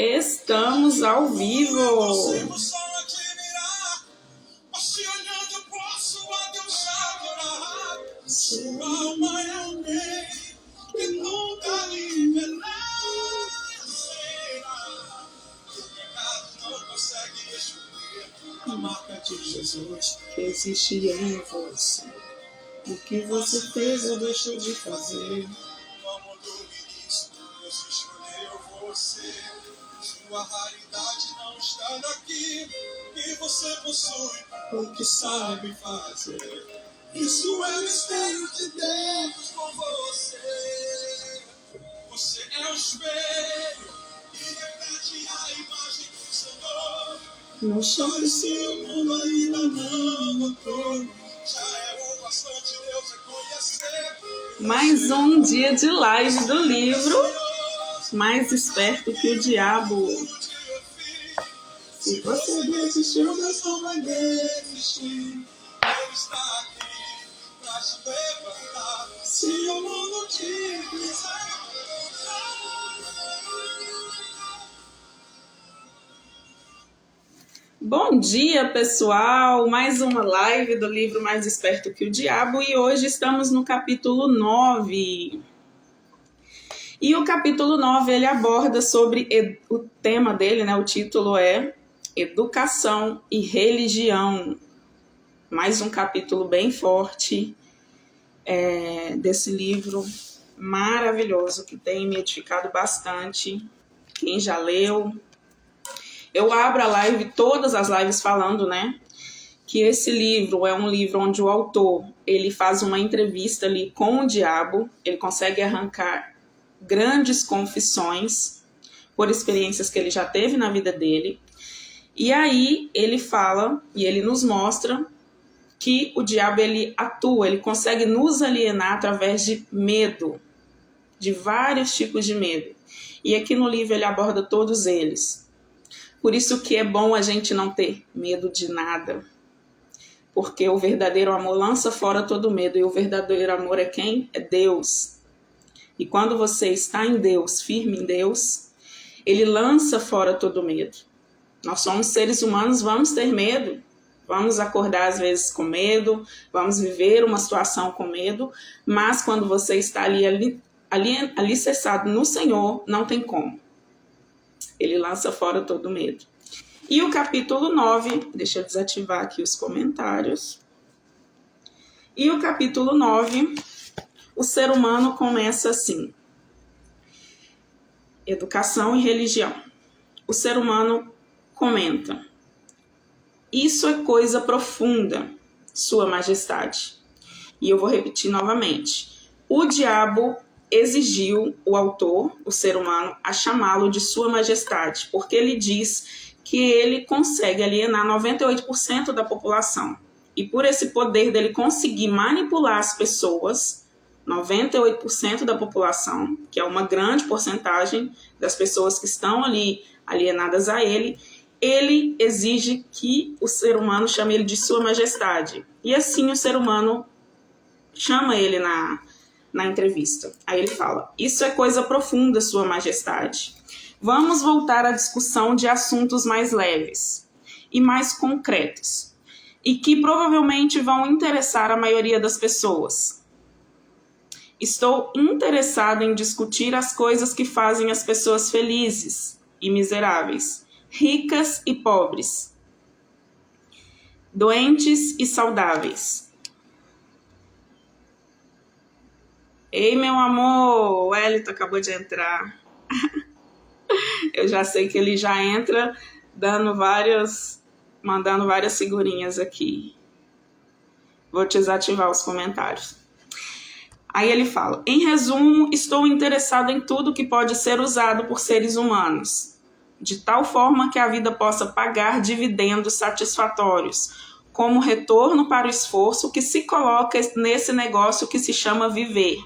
Estamos ao vivo. Sua alma é alguém que nunca lhe envenecerá. O pecado não consegue excluir a marca de Jesus Que existe em você. O que você fez ou deixou de fazer. Como do início, Deus escolheu você. Sua raridade não está daqui, que você possui o que sabe fazer. Isso é o mistério de Deus com você. Você é o espelho e reflete a imagem do Senhor. Não chore se o mundo ainda não notou. Já é o bastante Deus reconhecer. Mais um dia de live do livro Mais Esperto que o Diabo. Se você desistiu, Deus não vai desistir. Ele está aqui pra te levantar. Se o mundo te quiser. Bom dia, pessoal! Mais uma live do livro Mais Esperto que o Diabo e hoje estamos no capítulo 9. E o capítulo 9 ele aborda sobre o tema dele, né? O título é Educação e Religião. Mais um capítulo bem forte desse livro maravilhoso que tem me edificado bastante. Quem já leu... Eu abro a live, todas as lives falando, né, que esse livro é um livro onde o autor, ele faz uma entrevista ali com o diabo, ele consegue arrancar grandes confissões por experiências que ele já teve na vida dele, e aí ele fala e ele nos mostra que o diabo, ele atua, ele consegue nos alienar através de medo, de vários tipos de medo, e aqui no livro ele aborda todos eles. Por isso que é bom a gente não ter medo de nada. Porque o verdadeiro amor lança fora todo medo. E o verdadeiro amor é quem? É Deus. E quando você está em Deus, firme em Deus, Ele lança fora todo medo. Nós somos seres humanos, vamos ter medo. Vamos acordar às vezes com medo. Vamos viver uma situação com medo. Mas quando você está alicerçado no Senhor, não tem como. Ele lança fora todo medo. E o capítulo 9, deixa eu desativar aqui os comentários. E o capítulo 9, o ser humano começa assim. Educação e religião. O ser humano comenta. Isso é coisa profunda, Sua Majestade. E eu vou repetir novamente. O diabo exigiu o autor, o ser humano, a chamá-lo de Sua Majestade, porque ele diz que ele consegue alienar 98% da população. E por esse poder dele conseguir manipular as pessoas, 98% da população, que é uma grande porcentagem das pessoas que estão ali alienadas a ele, ele exige que o ser humano chame ele de Sua Majestade. E assim o ser humano chama ele na entrevista. Aí ele fala, isso é coisa profunda, Sua Majestade. Vamos voltar à discussão de assuntos mais leves e mais concretos, e que provavelmente vão interessar a maioria das pessoas. Estou interessado em discutir as coisas que fazem as pessoas felizes e miseráveis, ricas e pobres, doentes e saudáveis. Ei, meu amor, o Elito acabou de entrar. Eu já sei que ele já entra mandando várias figurinhas aqui. Vou desativar os comentários. Aí ele fala, em resumo, estou interessado em tudo que pode ser usado por seres humanos, de tal forma que a vida possa pagar dividendos satisfatórios, como retorno para o esforço que se coloca nesse negócio que se chama viver.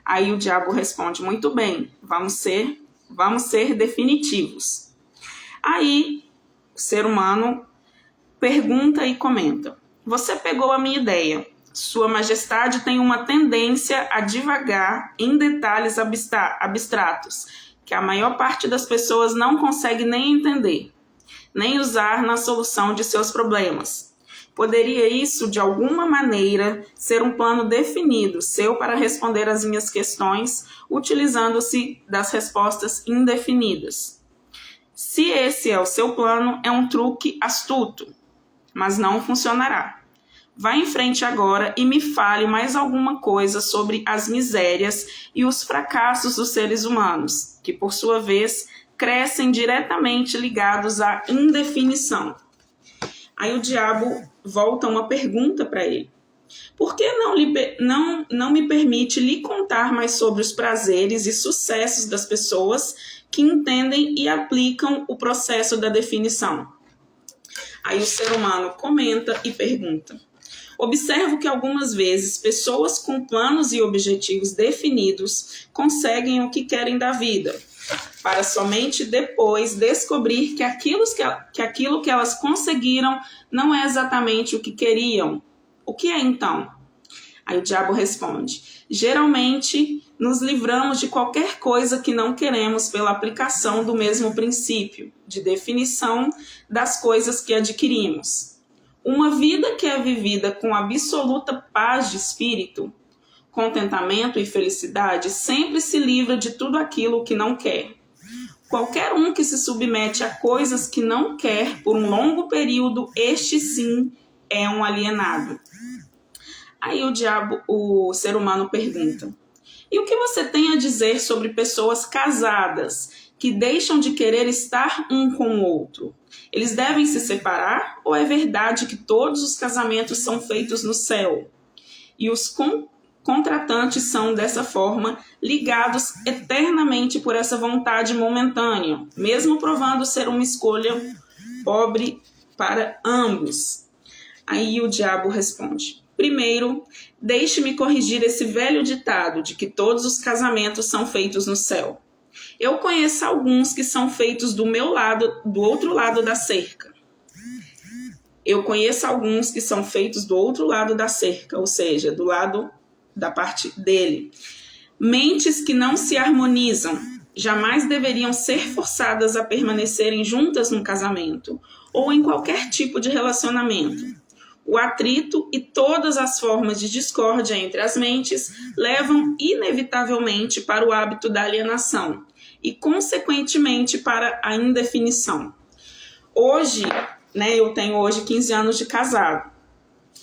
Aí o diabo responde, muito bem, vamos ser definitivos. Aí o ser humano pergunta e comenta, você pegou a minha ideia. Sua Majestade tem uma tendência a divagar em detalhes abstratos, que a maior parte das pessoas não consegue nem entender, nem usar na solução de seus problemas. Poderia isso, de alguma maneira, ser um plano definido seu para responder às minhas questões, utilizando-se das respostas indefinidas? Se esse é o seu plano, é um truque astuto, mas não funcionará. Vá em frente agora e me fale mais alguma coisa sobre as misérias e os fracassos dos seres humanos, que, por sua vez, crescem diretamente ligados à indefinição. Aí o diabo volta uma pergunta para ele. Por que não me permite lhe contar mais sobre os prazeres e sucessos das pessoas que entendem e aplicam o processo da definição? Aí o ser humano comenta e pergunta. Observo que algumas vezes pessoas com planos e objetivos definidos conseguem o que querem da vida, para somente depois descobrir que aquilo que elas conseguiram não é exatamente o que queriam. O que é então? Aí o diabo responde: geralmente nos livramos de qualquer coisa que não queremos pela aplicação do mesmo princípio de definição das coisas que adquirimos. Uma vida que é vivida com absoluta paz de espírito, contentamento e felicidade sempre se livra de tudo aquilo que não quer. Qualquer um que se submete a coisas que não quer por um longo período, este sim é um alienado. Aí o ser humano pergunta: e o que você tem a dizer sobre pessoas casadas que deixam de querer estar um com o outro? Eles devem se separar ou é verdade que todos os casamentos são feitos no céu? E os contratantes são, dessa forma, ligados eternamente por essa vontade momentânea, mesmo provando ser uma escolha pobre para ambos. Aí o diabo responde: primeiro, deixe-me corrigir esse velho ditado de que todos os casamentos são feitos no céu. Eu conheço alguns que são feitos do meu lado, do outro lado da cerca. Ou seja, do lado da parte dele. Mentes que não se harmonizam jamais deveriam ser forçadas a permanecerem juntas num casamento ou em qualquer tipo de relacionamento. O atrito e todas as formas de discórdia entre as mentes levam inevitavelmente para o hábito da alienação e, consequentemente, para a indefinição. Hoje, eu tenho hoje 15 anos de casado,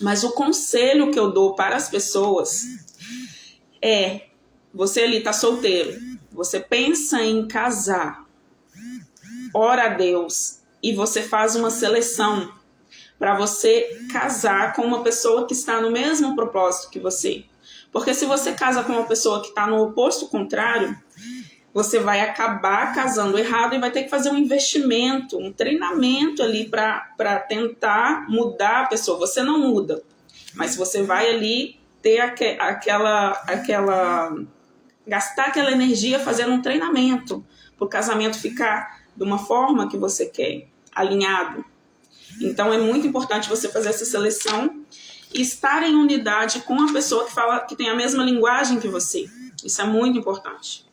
mas o conselho que eu dou para as pessoas é: você ali está solteiro, você pensa em casar, ora a Deus e você faz uma seleção para você casar com uma pessoa que está no mesmo propósito que você. Porque se você casa com uma pessoa que está no oposto contrário, você vai acabar casando errado e vai ter que fazer um investimento, um treinamento ali para tentar mudar a pessoa. Você não muda, mas você vai ali ter gastar aquela energia fazendo um treinamento para o casamento ficar de uma forma que você quer, alinhado. Então é muito importante você fazer essa seleção e estar em unidade com a pessoa que tem a mesma linguagem que você. Isso é muito importante.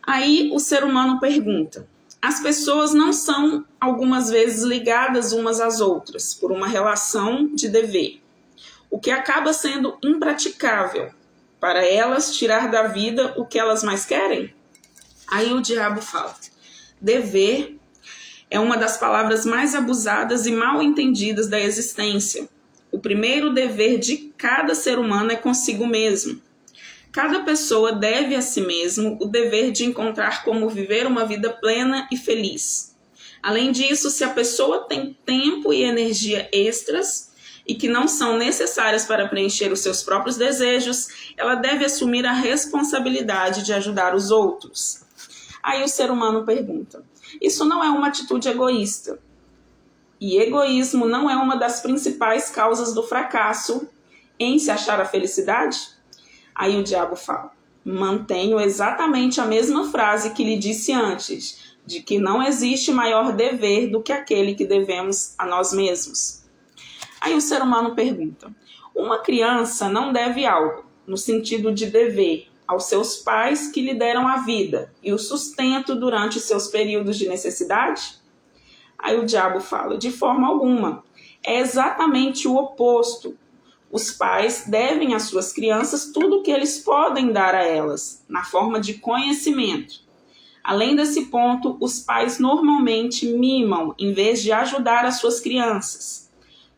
Aí o ser humano pergunta: as pessoas não são algumas vezes ligadas umas às outras por uma relação de dever, o que acaba sendo impraticável para elas tirar da vida o que elas mais querem? Aí o diabo fala: dever é uma das palavras mais abusadas e mal entendidas da existência. O primeiro dever de cada ser humano é consigo mesmo. Cada pessoa deve a si mesmo o dever de encontrar como viver uma vida plena e feliz. Além disso, se a pessoa tem tempo e energia extras e que não são necessárias para preencher os seus próprios desejos, ela deve assumir a responsabilidade de ajudar os outros. Aí o ser humano pergunta: isso não é uma atitude egoísta? E egoísmo não é uma das principais causas do fracasso em se achar a felicidade? Aí o diabo fala: mantenho exatamente a mesma frase que lhe disse antes, de que não existe maior dever do que aquele que devemos a nós mesmos. Aí o ser humano pergunta: uma criança não deve algo, no sentido de dever, aos seus pais que lhe deram a vida e o sustento durante seus períodos de necessidade? Aí o diabo fala, de forma alguma. É exatamente o oposto. Os pais devem às suas crianças tudo o que eles podem dar a elas, na forma de conhecimento. Além desse ponto, os pais normalmente mimam em vez de ajudar as suas crianças.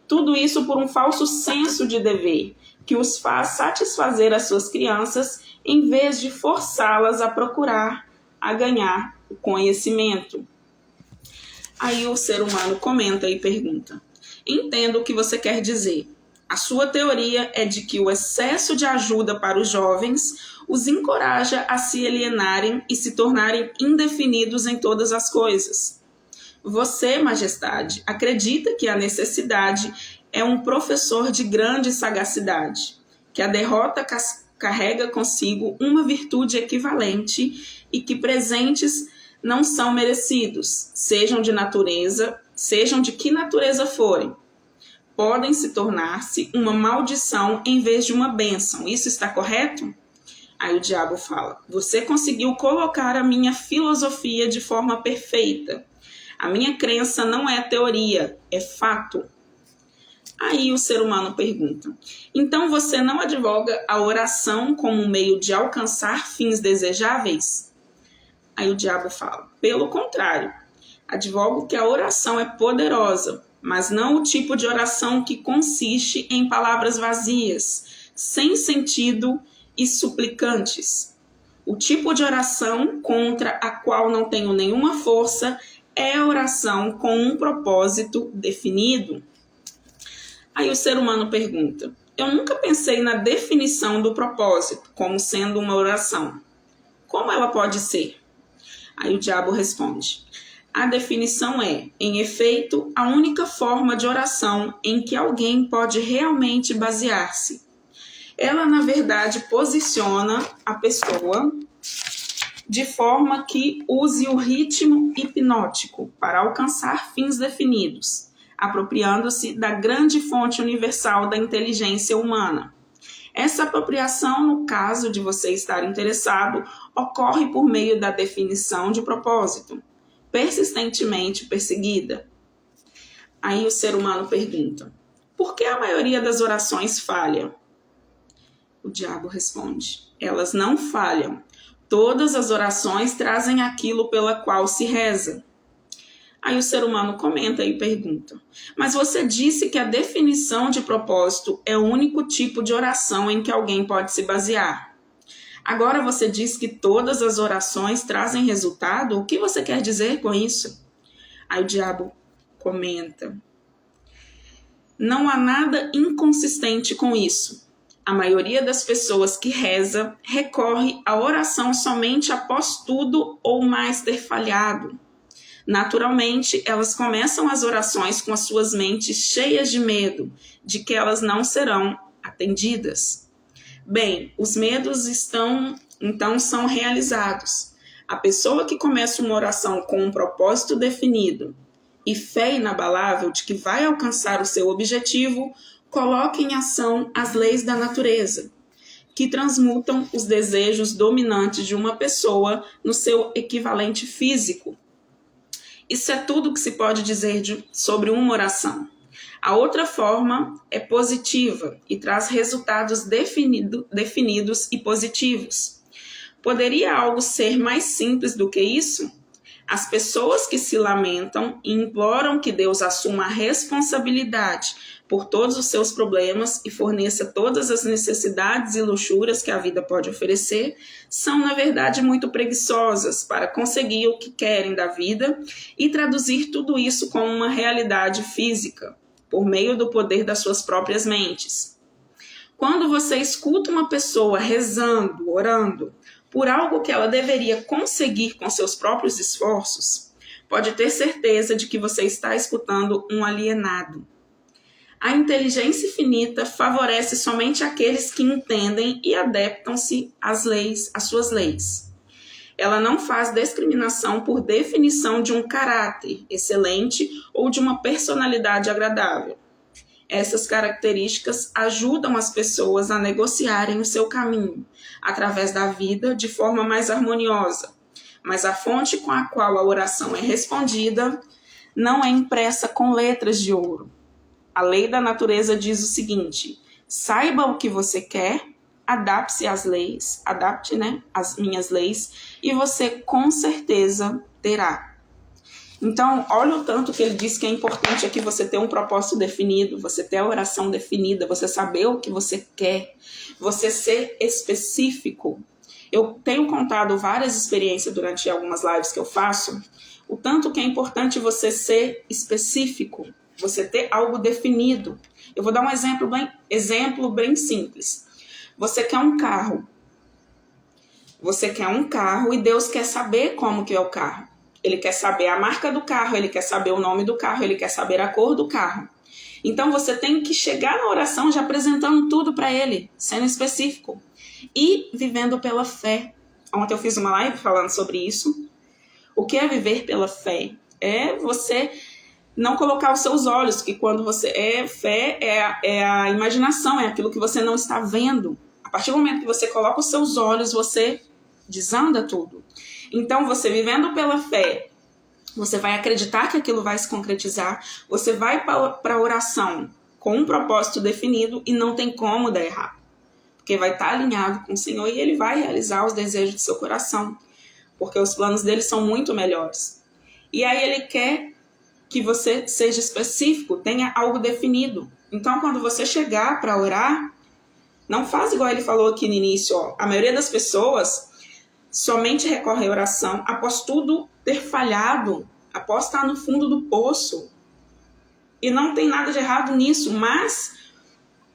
Tudo isso por um falso senso de dever, que os faz satisfazer as suas crianças em vez de forçá-las a procurar, a ganhar o conhecimento. Aí o ser humano comenta e pergunta, entendo o que você quer dizer. A sua teoria é de que o excesso de ajuda para os jovens os encoraja a se alienarem e se tornarem indefinidos em todas as coisas. Você, Majestade, acredita que a necessidade é um professor de grande sagacidade, que a derrota carrega consigo uma virtude equivalente e que presentes não são merecidos, sejam de que natureza forem. Podem se tornar-se uma maldição em vez de uma bênção. Isso está correto? Aí o diabo fala, você conseguiu colocar a minha filosofia de forma perfeita. A minha crença não é teoria, é fato. Aí o ser humano pergunta, então você não advoga a oração como um meio de alcançar fins desejáveis? Aí o diabo fala, pelo contrário, advogo que a oração é poderosa, mas não o tipo de oração que consiste em palavras vazias, sem sentido e suplicantes. O tipo de oração contra a qual não tenho nenhuma força é a oração com um propósito definido. Aí o ser humano pergunta, eu nunca pensei na definição do propósito como sendo uma oração. Como ela pode ser? Aí o diabo responde, a definição é, em efeito, a única forma de oração em que alguém pode realmente basear-se. Ela, na verdade, posiciona a pessoa de forma que use o ritmo hipnótico para alcançar fins definidos, apropriando-se da grande fonte universal da inteligência humana. Essa apropriação, no caso de você estar interessado, ocorre por meio da definição de propósito, persistentemente perseguida. Aí o ser humano pergunta, por que a maioria das orações falha? O diabo responde, elas não falham. Todas as orações trazem aquilo pela qual se reza. Aí o ser humano comenta e pergunta, mas você disse que a definição de propósito é o único tipo de oração em que alguém pode se basear. Agora você diz que todas as orações trazem resultado? O que você quer dizer com isso? Aí o diabo comenta, não há nada inconsistente com isso. A maioria das pessoas que reza recorre à oração somente após tudo ou mais ter falhado. Naturalmente, elas começam as orações com as suas mentes cheias de medo, de que elas não serão atendidas. Bem, os medos então são realizados. A pessoa que começa uma oração com um propósito definido e fé inabalável de que vai alcançar o seu objetivo, coloca em ação as leis da natureza, que transmutam os desejos dominantes de uma pessoa no seu equivalente físico. Isso é tudo que se pode dizer sobre uma oração. A outra forma é positiva e traz resultados definidos e positivos. Poderia algo ser mais simples do que isso? As pessoas que se lamentam e imploram que Deus assuma a responsabilidade por todos os seus problemas e forneça todas as necessidades e luxúrias que a vida pode oferecer, são, na verdade, muito preguiçosas para conseguir o que querem da vida e traduzir tudo isso como uma realidade física, por meio do poder das suas próprias mentes. Quando você escuta uma pessoa rezando, orando, por algo que ela deveria conseguir com seus próprios esforços, pode ter certeza de que você está escutando um alienado. A inteligência infinita favorece somente aqueles que entendem e adaptam-se às suas leis. Ela não faz discriminação por definição de um caráter excelente ou de uma personalidade agradável. Essas características ajudam as pessoas a negociarem o seu caminho através da vida de forma mais harmoniosa. Mas a fonte com a qual a oração é respondida não é impressa com letras de ouro. A lei da natureza diz o seguinte: saiba o que você quer, adapte-se às leis, às minhas leis, e você com certeza terá. Então, olha o tanto que ele diz que é importante aqui você ter um propósito definido, você ter a oração definida, você saber o que você quer, você ser específico. Eu tenho contado várias experiências durante algumas lives que eu faço, o tanto que é importante você ser específico, você ter algo definido. Eu vou dar um exemplo bem simples. Você quer um carro. Você quer um carro e Deus quer saber como que é o carro. Ele quer saber a marca do carro, ele quer saber o nome do carro, ele quer saber a cor do carro. Então você tem que chegar na oração já apresentando tudo para ele, sendo específico. E vivendo pela fé. Ontem eu fiz uma live falando sobre isso. O que é viver pela fé? É você não colocar os seus olhos, que quando você fé é a imaginação, é aquilo que você não está vendo. A partir do momento que você coloca os seus olhos, você desanda tudo. Então, você vivendo pela fé, você vai acreditar que aquilo vai se concretizar, você vai para a oração com um propósito definido e não tem como dar errado. Porque vai estar alinhado com o Senhor e Ele vai realizar os desejos do seu coração. Porque os planos dele são muito melhores. E aí Ele quer que você seja específico, tenha algo definido. Então, quando você chegar para orar, não faz igual ele falou aqui no início. A maioria das pessoas somente recorre à oração após tudo ter falhado, após estar no fundo do poço. E não tem nada de errado nisso, mas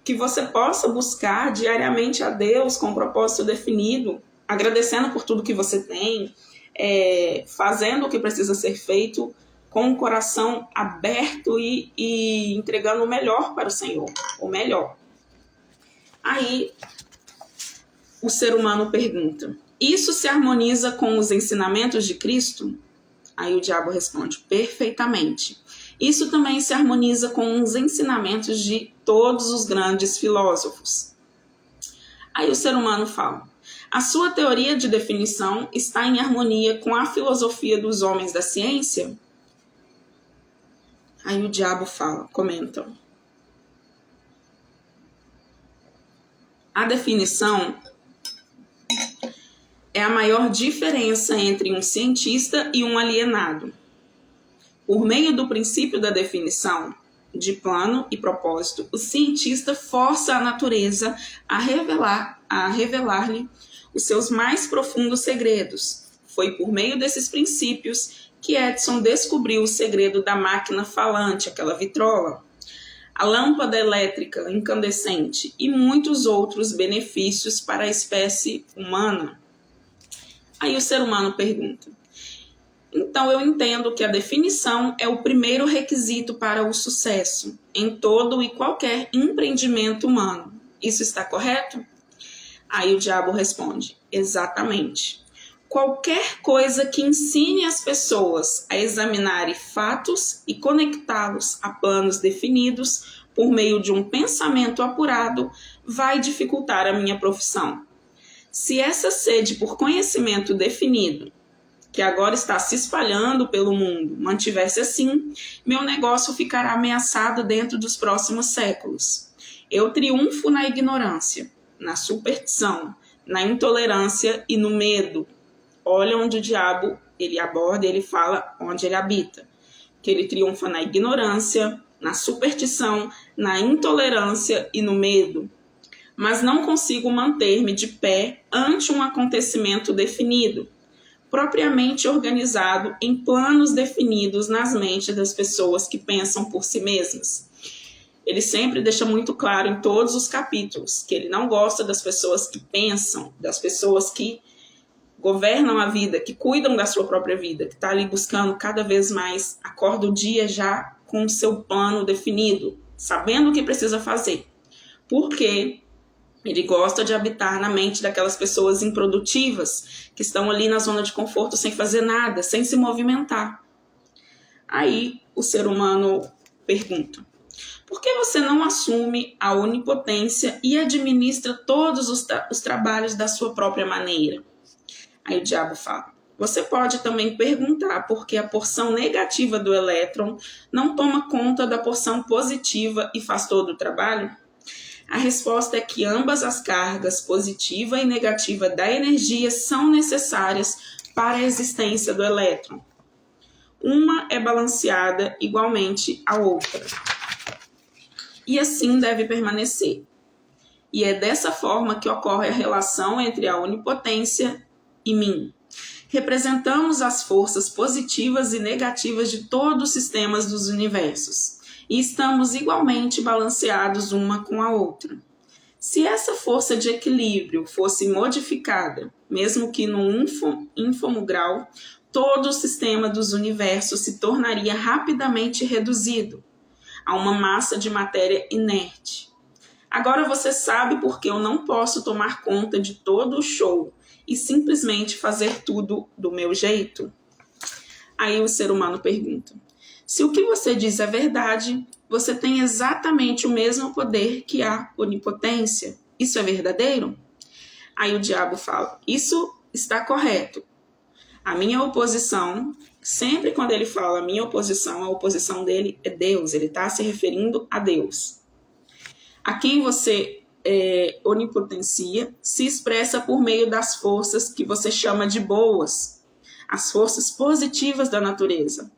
que você possa buscar diariamente a Deus com um propósito definido, agradecendo por tudo que você tem, fazendo o que precisa ser feito com o coração aberto e entregando o melhor para o Senhor, o melhor. Aí o ser humano pergunta: isso se harmoniza com os ensinamentos de Cristo? Aí o diabo responde: perfeitamente. Isso também se harmoniza com os ensinamentos de todos os grandes filósofos. Aí o ser humano fala: a sua teoria de definição está em harmonia com a filosofia dos homens da ciência? Aí o diabo comenta: a definição é a maior diferença entre um cientista e um alienado. Por meio do princípio da definição de plano e propósito, o cientista força a natureza a revelar-lhe os seus mais profundos segredos. Foi por meio desses princípios que Edison descobriu o segredo da máquina falante, aquela vitrola, a lâmpada elétrica incandescente e muitos outros benefícios para a espécie humana. Aí o ser humano pergunta: então eu entendo que a definição é o primeiro requisito para o sucesso em todo e qualquer empreendimento humano. Isso está correto? Aí o diabo responde: exatamente. Qualquer coisa que ensine as pessoas a examinarem fatos e conectá-los a planos definidos por meio de um pensamento apurado vai dificultar a minha profissão. Se essa sede por conhecimento definido, que agora está se espalhando pelo mundo, mantivesse assim, meu negócio ficará ameaçado dentro dos próximos séculos. Eu triunfo na ignorância, na superstição, na intolerância e no medo. Olha onde o diabo ele aborda, ele fala onde ele habita. Que ele triunfa na ignorância, na superstição, na intolerância e no medo. Mas não consigo manter-me de pé ante um acontecimento definido, propriamente organizado em planos definidos nas mentes das pessoas que pensam por si mesmas. Ele sempre deixa muito claro em todos os capítulos que ele não gosta das pessoas que pensam, das pessoas que governam a vida, que cuidam da sua própria vida, que está ali buscando cada vez mais, acorda o dia já com o seu plano definido, sabendo o que precisa fazer. Porque ele gosta de habitar na mente daquelas pessoas improdutivas, que estão ali na zona de conforto sem fazer nada, sem se movimentar. Aí o ser humano pergunta: Por que você não assume a onipotência e administra todos os trabalhos da sua própria maneira? Aí o diabo fala, você pode também perguntar por que a porção negativa do elétron não toma conta da porção positiva e faz todo o trabalho? A resposta é que ambas as cargas, positiva e negativa da energia, são necessárias para a existência do elétron. Uma é balanceada igualmente à outra. E assim deve permanecer. E é dessa forma que ocorre a relação entre a onipotência e mim. Representamos as forças positivas e negativas de todos os sistemas dos universos. E estamos igualmente balanceados uma com a outra. Se essa força de equilíbrio fosse modificada, mesmo que num ínfimo grau, todo o sistema dos universos se tornaria rapidamente reduzido a uma massa de matéria inerte. Agora você sabe por que eu não posso tomar conta de todo o show e simplesmente fazer tudo do meu jeito? Aí o ser humano pergunta, se o que você diz é verdade, você tem exatamente o mesmo poder que a onipotência. Isso é verdadeiro? Aí o diabo fala, isso está correto. A minha oposição, sempre quando ele fala a minha oposição, a oposição dele é Deus. Ele está se referindo a Deus. A quem você onipotencia se expressa por meio das forças que você chama de boas. As forças positivas da natureza.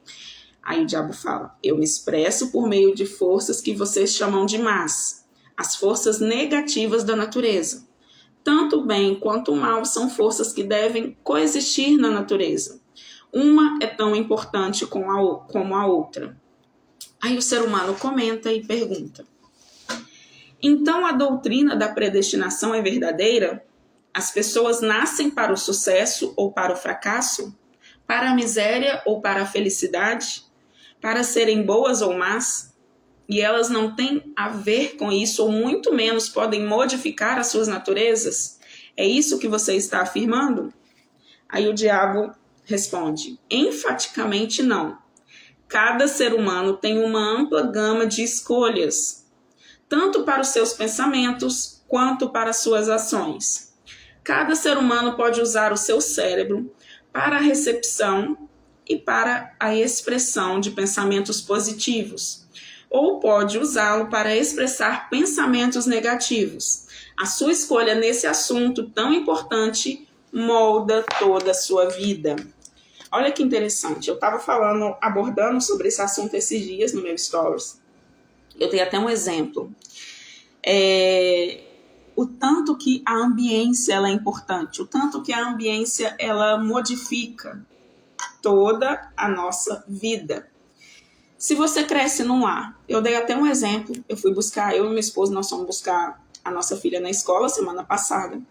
Aí o diabo fala, eu me expresso por meio de forças que vocês chamam de más. As forças negativas da natureza. Tanto o bem quanto o mal são forças que devem coexistir na natureza. Uma é tão importante como a outra. Aí o ser humano comenta e pergunta, então a doutrina da predestinação é verdadeira? As pessoas nascem para o sucesso ou para o fracasso? Para a miséria ou para a felicidade? Para serem boas ou más? E elas não têm a ver com isso, ou muito menos podem modificar as suas naturezas? É isso que você está afirmando? Aí o diabo responde, enfaticamente não. Cada ser humano tem uma ampla gama de escolhas, tanto para os seus pensamentos quanto para as suas ações. Cada ser humano pode usar o seu cérebro para a recepção e para a expressão de pensamentos positivos, ou pode usá-lo para expressar pensamentos negativos. A sua escolha nesse assunto tão importante molda toda a sua vida. Olha que interessante, eu estava abordando sobre esse assunto esses dias no meu stories. Eu tenho até um exemplo. O tanto que a ambiência ela é importante, o tanto que a ambiência ela modifica toda a nossa vida. Se você cresce num lar, eu dei até um exemplo, eu e meu esposo, nós fomos buscar a nossa filha na escola semana passada.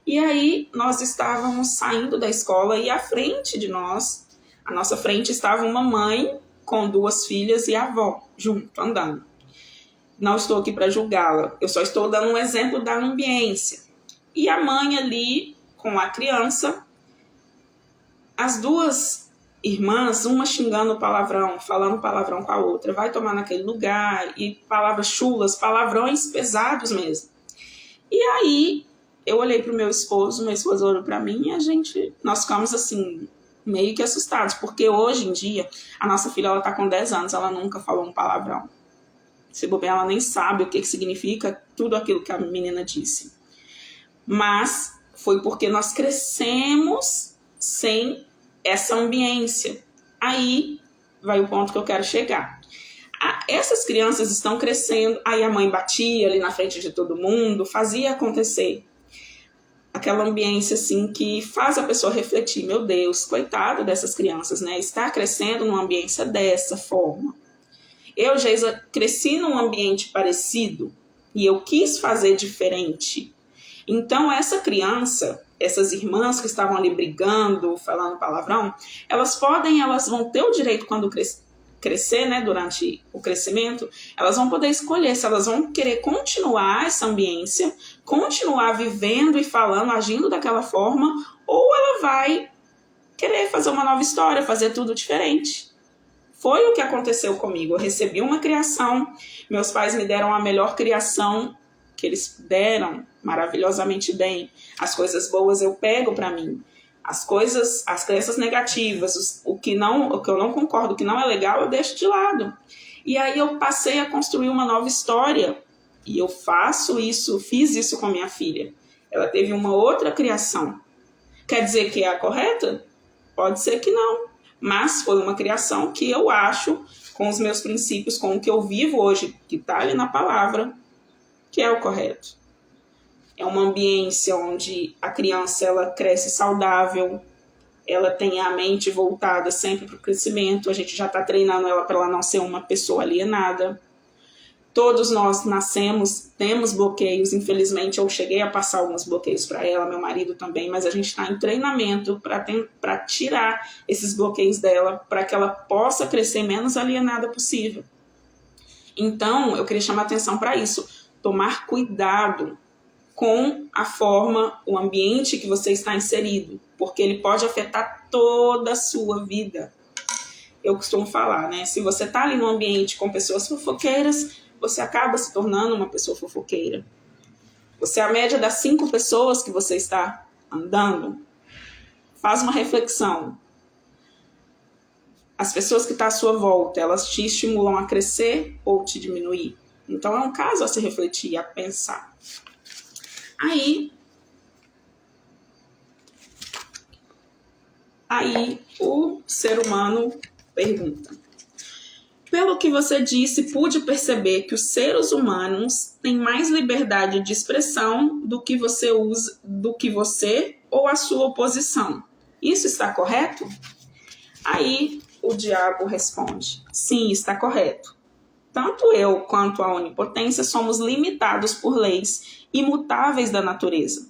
E aí nós estávamos saindo da escola e à frente de nós, à nossa frente estava uma mãe com 2 filhas e a avó junto, andando. Não estou aqui para julgá-la, eu só estou dando um exemplo da ambiência. E a mãe ali com a criança, as 2 irmãs, uma xingando palavrão, falando palavrão com a outra, vai tomar naquele lugar, e palavras chulas, palavrões pesados mesmo. E aí eu olhei para o meu esposo olhou para mim e nós ficamos assim, meio que assustados, porque hoje em dia a nossa filha está com 10 anos, ela nunca falou um palavrão. Se bobear, ela nem sabe o que significa tudo aquilo que a menina disse. Mas foi porque nós crescemos sem essa ambiência. Aí vai o ponto que eu quero chegar. Essas crianças estão crescendo, aí a mãe batia ali na frente de todo mundo, fazia acontecer. Aquela ambiência assim que faz a pessoa refletir, meu Deus, coitado dessas crianças, né? Está crescendo numa ambiência dessa forma. Eu, Geisa, cresci num ambiente parecido e eu quis fazer diferente. Então, essa criança, essas irmãs que estavam ali brigando, falando palavrão, elas vão ter o direito quando crescer, né, durante o crescimento, elas vão poder escolher se elas vão querer continuar essa ambiência, continuar vivendo e falando, agindo daquela forma, ou ela vai querer fazer uma nova história, fazer tudo diferente. Foi o que aconteceu comigo. Eu recebi uma criação, meus pais me deram a melhor criação que eles deram, maravilhosamente bem. As coisas boas eu pego para mim. As crenças negativas, o que eu não concordo, o que não é legal, eu deixo de lado. E aí eu passei a construir uma nova história. E eu fiz isso com minha filha. Ela teve uma outra criação. Quer dizer que é a correta? Pode ser que não. Mas foi uma criação que eu acho, com os meus princípios, com o que eu vivo hoje, que está ali na palavra, que é o correto. É uma ambiência onde a criança ela cresce saudável, ela tem a mente voltada sempre para o crescimento, a gente já está treinando ela para ela não ser uma pessoa alienada. Todos nós nascemos, temos bloqueios, infelizmente eu cheguei a passar alguns bloqueios para ela, meu marido também, mas a gente está em treinamento para tirar esses bloqueios dela, para que ela possa crescer menos alienada possível. Então, eu queria chamar atenção para isso, tomar cuidado com a forma, o ambiente que você está inserido, porque ele pode afetar toda a sua vida. Eu costumo falar, né? Se você está ali num ambiente com pessoas fofoqueiras, você acaba se tornando uma pessoa fofoqueira. Você é a média das 5 pessoas que você está andando. Faz uma reflexão. As pessoas que estão à sua volta, elas te estimulam a crescer ou te diminuir? Então é um caso a se refletir, a pensar. Aí o ser humano pergunta: pelo que você disse, pude perceber que os seres humanos têm mais liberdade de expressão do que você ou a sua oposição. Isso está correto? Aí o diabo responde: sim, está correto. Tanto eu quanto a onipotência somos limitados por leis imutáveis da natureza.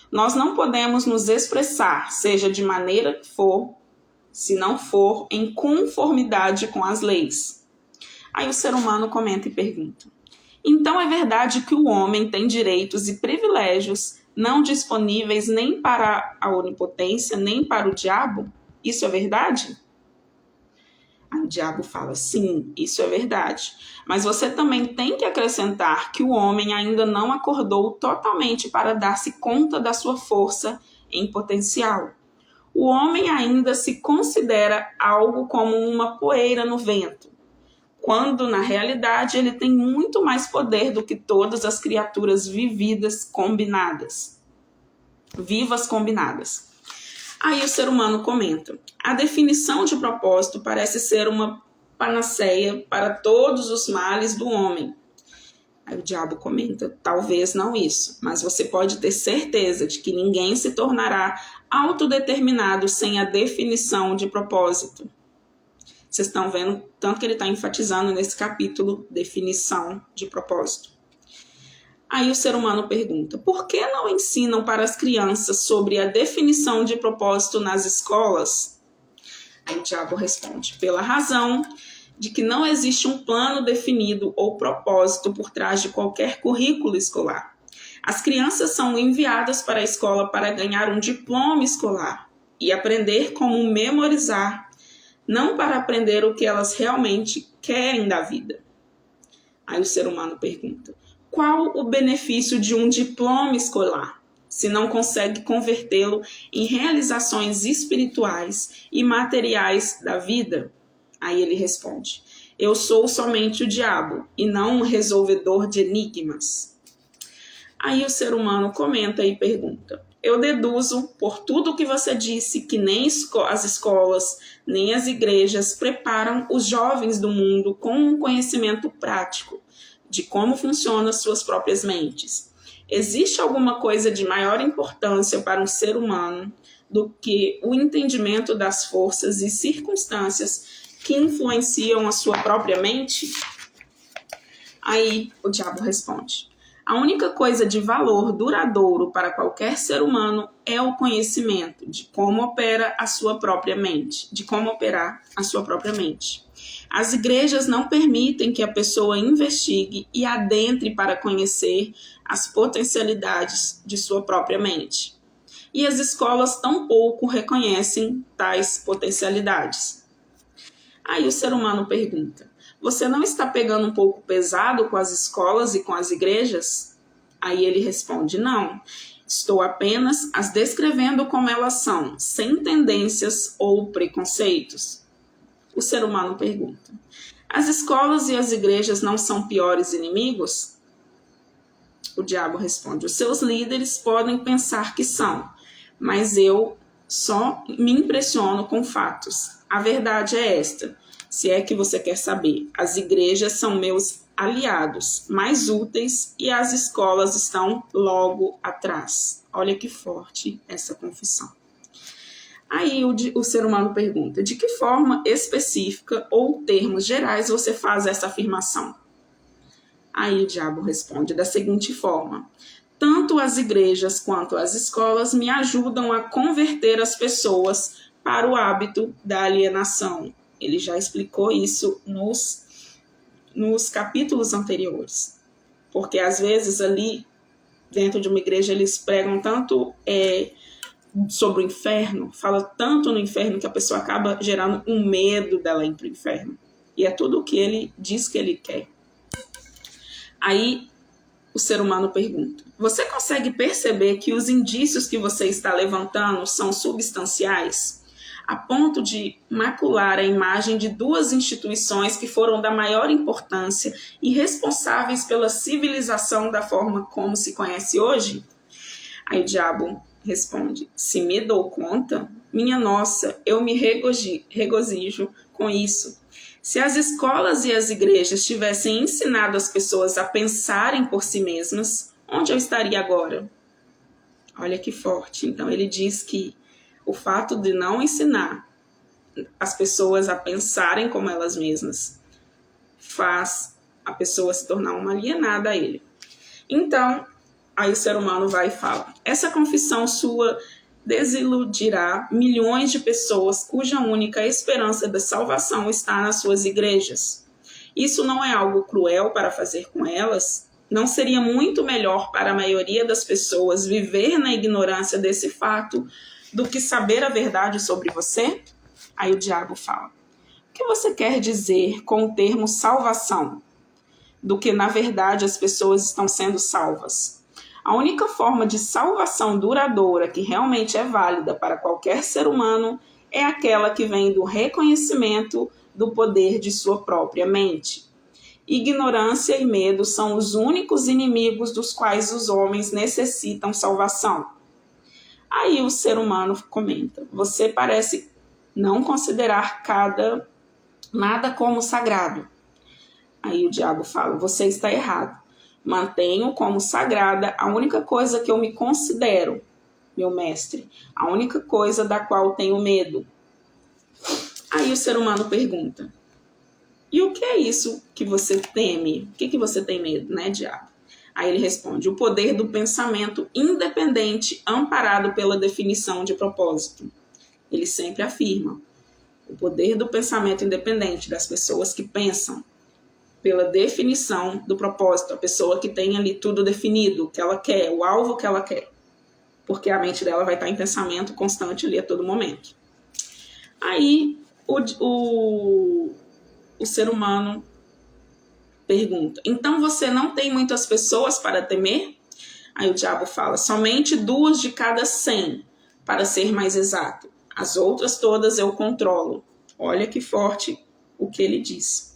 Nós não podemos nos expressar, seja de maneira que for, se não for em conformidade com as leis. Aí o ser humano comenta e pergunta: então é verdade que o homem tem direitos e privilégios não disponíveis nem para a onipotência, nem para o diabo? Isso é verdade? Aí o diabo fala: sim, isso é verdade. Mas você também tem que acrescentar que o homem ainda não acordou totalmente para dar-se conta da sua força em potencial. O homem ainda se considera algo como uma poeira no vento, quando na realidade ele tem muito mais poder do que todas as criaturas vivas combinadas. Aí o ser humano comenta: a definição de propósito parece ser uma panaceia para todos os males do homem. Aí o diabo comenta: talvez não isso, mas você pode ter certeza de que ninguém se tornará autodeterminado sem a definição de propósito. Vocês estão vendo tanto que ele está enfatizando nesse capítulo definição de propósito. Aí o ser humano pergunta: por que não ensinam para as crianças sobre a definição de propósito nas escolas? Aí o diabo responde: pela razão de que não existe um plano definido ou propósito por trás de qualquer currículo escolar. As crianças são enviadas para a escola para ganhar um diploma escolar e aprender como memorizar, não para aprender o que elas realmente querem da vida. Aí o ser humano pergunta: qual o benefício de um diploma escolar, se não consegue convertê-lo em realizações espirituais e materiais da vida? Aí ele responde: eu sou somente o diabo e não um resolvedor de enigmas. Aí o ser humano comenta e pergunta: eu deduzo, por tudo o que você disse, que nem as escolas, nem as igrejas preparam os jovens do mundo com um conhecimento prático de como funcionam suas próprias mentes. Existe alguma coisa de maior importância para um ser humano do que o entendimento das forças e circunstâncias que influenciam a sua própria mente? Aí o diabo responde: a única coisa de valor duradouro para qualquer ser humano é o conhecimento de como opera a sua própria mente, As igrejas não permitem que a pessoa investigue e adentre para conhecer as potencialidades de sua própria mente. E as escolas tampouco reconhecem tais potencialidades. Aí o ser humano pergunta: você não está pegando um pouco pesado com as escolas e com as igrejas? Aí ele responde: não, estou apenas as descrevendo como elas são, sem tendências ou preconceitos. O ser humano pergunta: as escolas e as igrejas não são piores inimigos? O diabo responde: os seus líderes podem pensar que são, mas eu só me impressiono com fatos. A verdade é esta, se é que você quer saber. As igrejas são meus aliados mais úteis e as escolas estão logo atrás. Olha que forte essa confissão. Aí o ser humano pergunta: de que forma específica ou termos gerais você faz essa afirmação? Aí o diabo responde da seguinte forma: tanto as igrejas quanto as escolas me ajudam a converter as pessoas para o hábito da alienação. Ele já explicou isso nos capítulos anteriores. Porque às vezes ali, dentro de uma igreja, eles pregam tanto sobre o inferno, fala tanto no inferno que a pessoa acaba gerando um medo dela ir para o inferno. E é tudo o que ele diz que ele quer. Aí o ser humano pergunta: você consegue perceber que os indícios que você está levantando são substanciais, a ponto de macular a imagem de duas instituições que foram da maior importância e responsáveis pela civilização da forma como se conhece hoje? Aí o diabo responde: se me dou conta, minha nossa, eu me regozijo com isso. Se as escolas e as igrejas tivessem ensinado as pessoas a pensarem por si mesmas, onde eu estaria agora? Olha que forte. Então ele diz que o fato de não ensinar as pessoas a pensarem como elas mesmas faz a pessoa se tornar uma alienada a ele. Então, aí o ser humano vai e fala: essa confissão sua desiludirá milhões de pessoas cuja única esperança da salvação está nas suas igrejas. Isso não é algo cruel para fazer com elas? Não seria muito melhor para a maioria das pessoas viver na ignorância desse fato do que saber a verdade sobre você? Aí o diabo fala: o que você quer dizer com o termo salvação? Do que, na verdade, as pessoas estão sendo salvas. A única forma de salvação duradoura que realmente é válida para qualquer ser humano é aquela que vem do reconhecimento do poder de sua própria mente. Ignorância e medo são os únicos inimigos dos quais os homens necessitam salvação. Aí o ser humano comenta: você parece não considerar nada como sagrado. Aí o diabo fala: você está errado. Mantenho como sagrada a única coisa que eu me considero, meu mestre, a única coisa da qual tenho medo. Aí o ser humano pergunta: e o que é isso que você teme? O que você tem medo, né, diabo? Aí ele responde: o poder do pensamento independente amparado pela definição de propósito. Ele sempre afirma o poder do pensamento independente das pessoas que pensam pela definição do propósito, a pessoa que tem ali tudo definido, o que ela quer, o alvo que ela quer, porque a mente dela vai estar em pensamento constante ali a todo momento. Aí o ser humano pergunta: então você não tem muitas pessoas para temer? Aí o diabo fala: somente 2 de cada 100, para ser mais exato. As outras todas eu controlo. Olha que forte o que ele diz.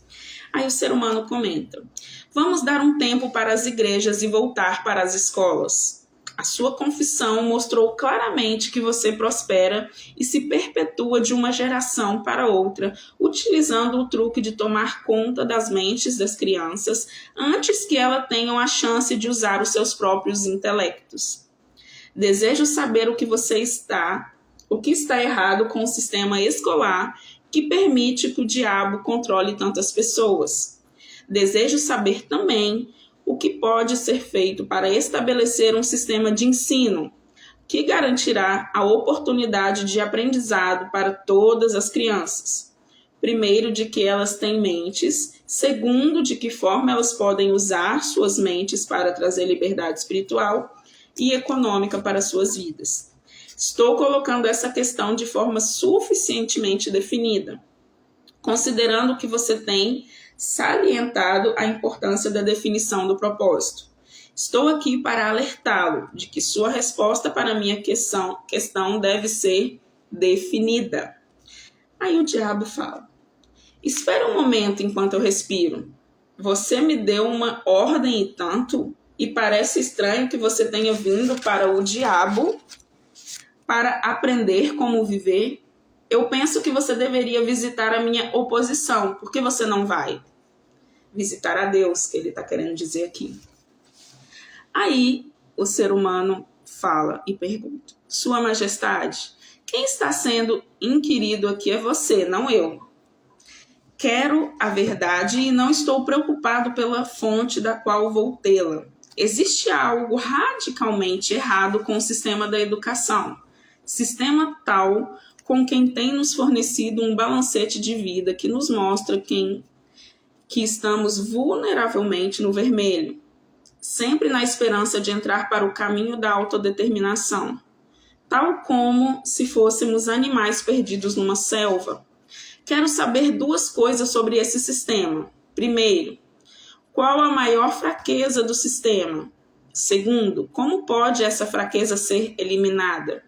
Aí o ser humano comenta: vamos dar um tempo para as igrejas e voltar para as escolas. A sua confissão mostrou claramente que você prospera e se perpetua de uma geração para outra, utilizando o truque de tomar conta das mentes das crianças antes que elas tenham a chance de usar os seus próprios intelectos. Desejo saber o que está errado com o sistema escolar que permite que o diabo controle tantas pessoas. Desejo saber também o que pode ser feito para estabelecer um sistema de ensino que garantirá a oportunidade de aprendizado para todas as crianças. Primeiro, de que elas têm mentes. Segundo, de que forma elas podem usar suas mentes para trazer liberdade espiritual e econômica para suas vidas. Estou colocando essa questão de forma suficientemente definida. considerando que você tem salientado a importância da definição do propósito. Estou aqui para alertá-lo de que sua resposta para a minha questão deve ser definida. Aí o diabo fala: espera um momento enquanto eu respiro. Você me deu uma ordem e tanto, e parece estranho que você tenha vindo para o diabo para aprender como viver. Eu penso que você deveria visitar a minha oposição. Por que você não vai? Visitar a Deus, que ele está querendo dizer aqui. Aí o ser humano fala e pergunta: Sua Majestade, quem está sendo inquirido aqui é você, não eu. Quero a verdade e não estou preocupado pela fonte da qual vou tê-la. Existe algo radicalmente errado com o sistema da educação. Sistema tal com quem tem nos fornecido um balancete de vida que nos mostra que estamos vulneravelmente no vermelho, sempre na esperança de entrar para o caminho da autodeterminação, tal como se fôssemos animais perdidos numa selva. Quero saber duas coisas sobre esse sistema. Primeiro, qual a maior fraqueza do sistema? Segundo, como pode essa fraqueza ser eliminada?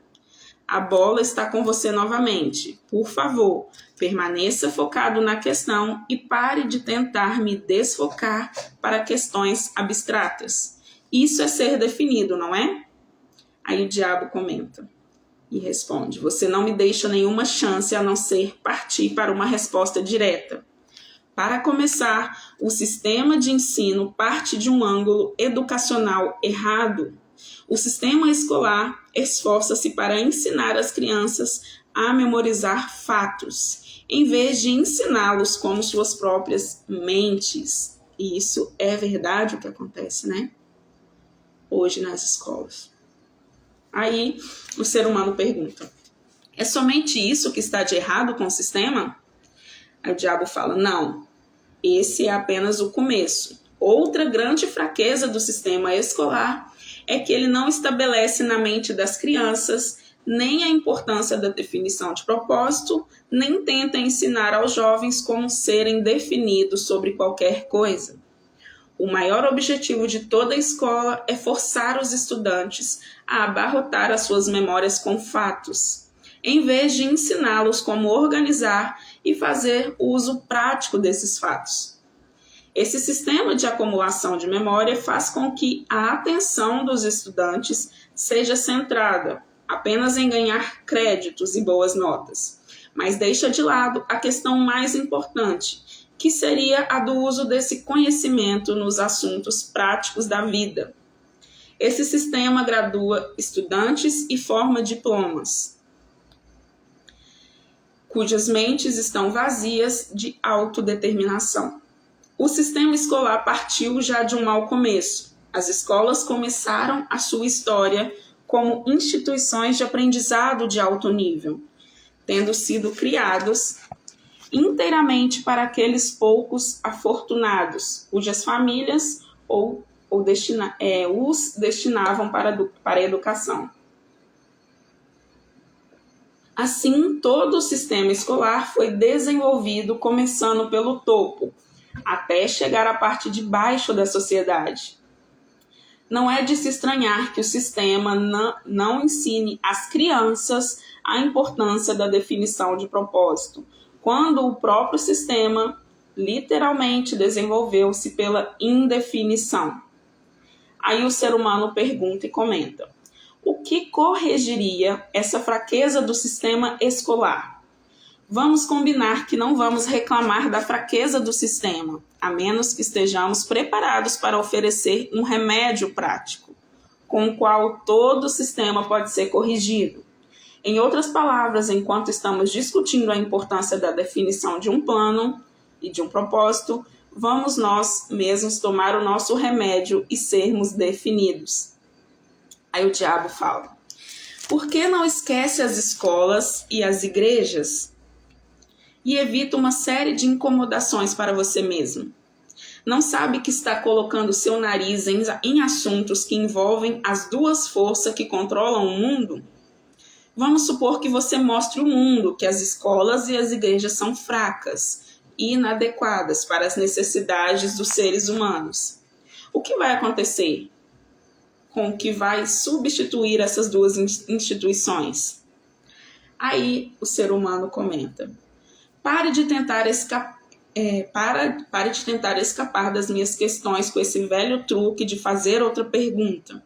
A bola está com você novamente. Por favor, permaneça focado na questão e pare de tentar me desfocar para questões abstratas. Isso é ser definido, não é? Aí o diabo comenta e responde: você não me deixa nenhuma chance a não ser partir para uma resposta direta. Para começar, o sistema de ensino parte de um ângulo educacional errado. O sistema escolar esforça-se para ensinar as crianças a memorizar fatos, em vez de ensiná-los como suas próprias mentes. E isso é verdade o que acontece, né? Hoje nas escolas. Aí o ser humano pergunta: é somente isso que está de errado com o sistema? Aí o diabo fala: não, esse é apenas o começo. Outra grande fraqueza do sistema escolar é que ele não estabelece na mente das crianças nem a importância da definição de propósito, nem tenta ensinar aos jovens como serem definidos sobre qualquer coisa. O maior objetivo de toda a escola é forçar os estudantes a abarrotar as suas memórias com fatos, em vez de ensiná-los como organizar e fazer uso prático desses fatos. Esse sistema de acumulação de memória faz com que a atenção dos estudantes seja centrada apenas em ganhar créditos e boas notas, mas deixa de lado a questão mais importante, que seria a do uso desse conhecimento nos assuntos práticos da vida. Esse sistema gradua estudantes e forma diplomas, cujas mentes estão vazias de autodeterminação. O sistema escolar partiu já de um mau começo. As escolas começaram a sua história como instituições de aprendizado de alto nível, tendo sido criados inteiramente para aqueles poucos afortunados, cujas famílias os destinavam para a educação. Assim, todo o sistema escolar foi desenvolvido começando pelo topo, até chegar à parte de baixo da sociedade. Não é de se estranhar que o sistema não ensine às crianças a importância da definição de propósito, quando o próprio sistema literalmente desenvolveu-se pela indefinição. Aí o ser humano pergunta e comenta: o que corrigiria essa fraqueza do sistema escolar? Vamos combinar que não vamos reclamar da fraqueza do sistema, a menos que estejamos preparados para oferecer um remédio prático, com o qual todo o sistema pode ser corrigido. Em outras palavras, enquanto estamos discutindo a importância da definição de um plano e de um propósito, vamos nós mesmos tomar o nosso remédio e sermos definidos. Aí o diabo fala: por que não esquece as escolas e as igrejas e evita uma série de incomodações para você mesmo? Não sabe que está colocando seu nariz em assuntos que envolvem as duas forças que controlam o mundo? Vamos supor que você mostre ao mundo que as escolas e as igrejas são fracas, e inadequadas para as necessidades dos seres humanos. O que vai acontecer com o que vai substituir essas duas instituições? Aí o ser humano comenta: pare de tentar escapar das minhas questões com esse velho truque de fazer outra pergunta.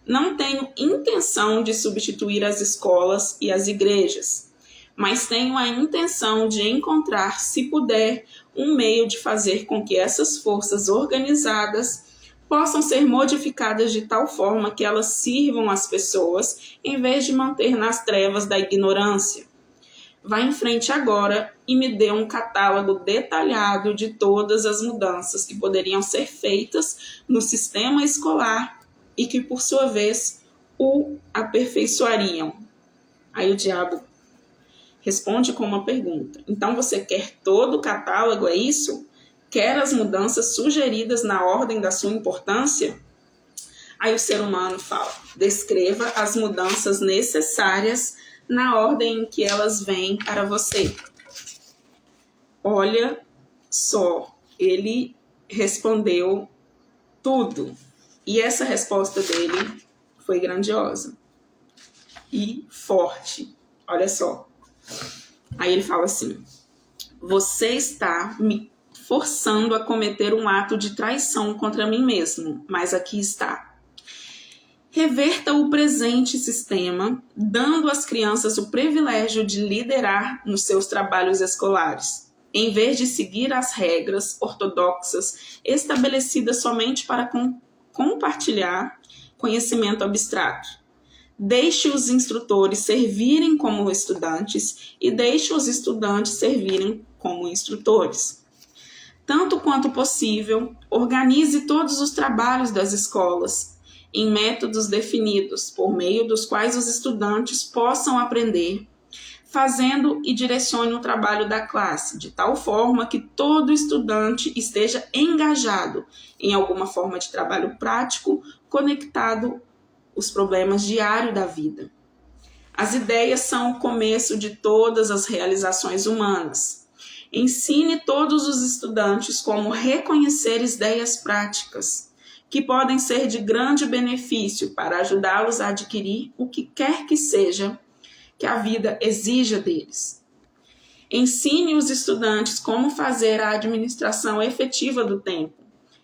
Não tenho intenção de substituir as escolas e as igrejas, mas tenho a intenção de encontrar, se puder, um meio de fazer com que essas forças organizadas possam ser modificadas de tal forma que elas sirvam às pessoas, em vez de manter nas trevas da ignorância. Vá em frente agora e me dê um catálogo detalhado de todas as mudanças que poderiam ser feitas no sistema escolar e que, por sua vez, o aperfeiçoariam. Aí o diabo responde com uma pergunta: então você quer todo o catálogo, é isso? Quer as mudanças sugeridas na ordem da sua importância? Aí o ser humano fala: descreva as mudanças necessárias na ordem em que elas vêm para você. Olha só, ele respondeu tudo. E essa resposta dele foi grandiosa e forte. Olha só. Aí ele fala assim: você está me forçando a cometer um ato de traição contra mim mesmo, mas aqui está. Reverta o presente sistema, dando às crianças o privilégio de liderar nos seus trabalhos escolares, em vez de seguir as regras ortodoxas estabelecidas somente para compartilhar conhecimento abstrato. Deixe os instrutores servirem como estudantes e deixe os estudantes servirem como instrutores. Tanto quanto possível, organize todos os trabalhos das escolas em métodos definidos, por meio dos quais os estudantes possam aprender, fazendo e direcione o trabalho da classe, de tal forma que todo estudante esteja engajado em alguma forma de trabalho prático, conectado aos problemas diários da vida. As ideias são o começo de todas as realizações humanas. Ensine todos os estudantes como reconhecer ideias práticas, que podem ser de grande benefício para ajudá-los a adquirir o que quer que seja que a vida exija deles. Ensine os estudantes como fazer a administração efetiva do tempo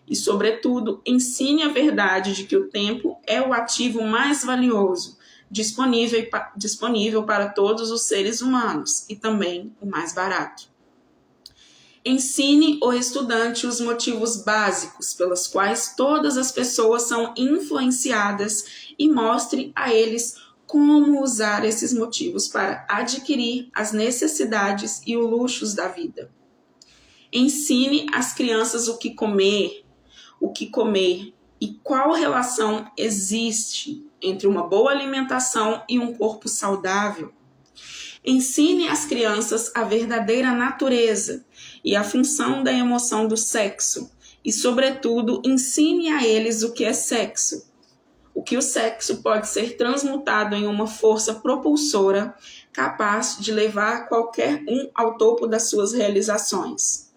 e, sobretudo, ensine a verdade de que o tempo é o ativo mais valioso disponível para todos os seres humanos e também o mais barato. Ensine o estudante os motivos básicos pelos quais todas as pessoas são influenciadas e mostre a eles como usar esses motivos para adquirir as necessidades e os luxos da vida. Ensine às crianças o que comer e qual relação existe entre uma boa alimentação e um corpo saudável. Ensine às crianças a verdadeira natureza e a função da emoção do sexo e, sobretudo, ensine a eles o que é sexo. O que o sexo pode ser transmutado em uma força propulsora capaz de levar qualquer um ao topo das suas realizações.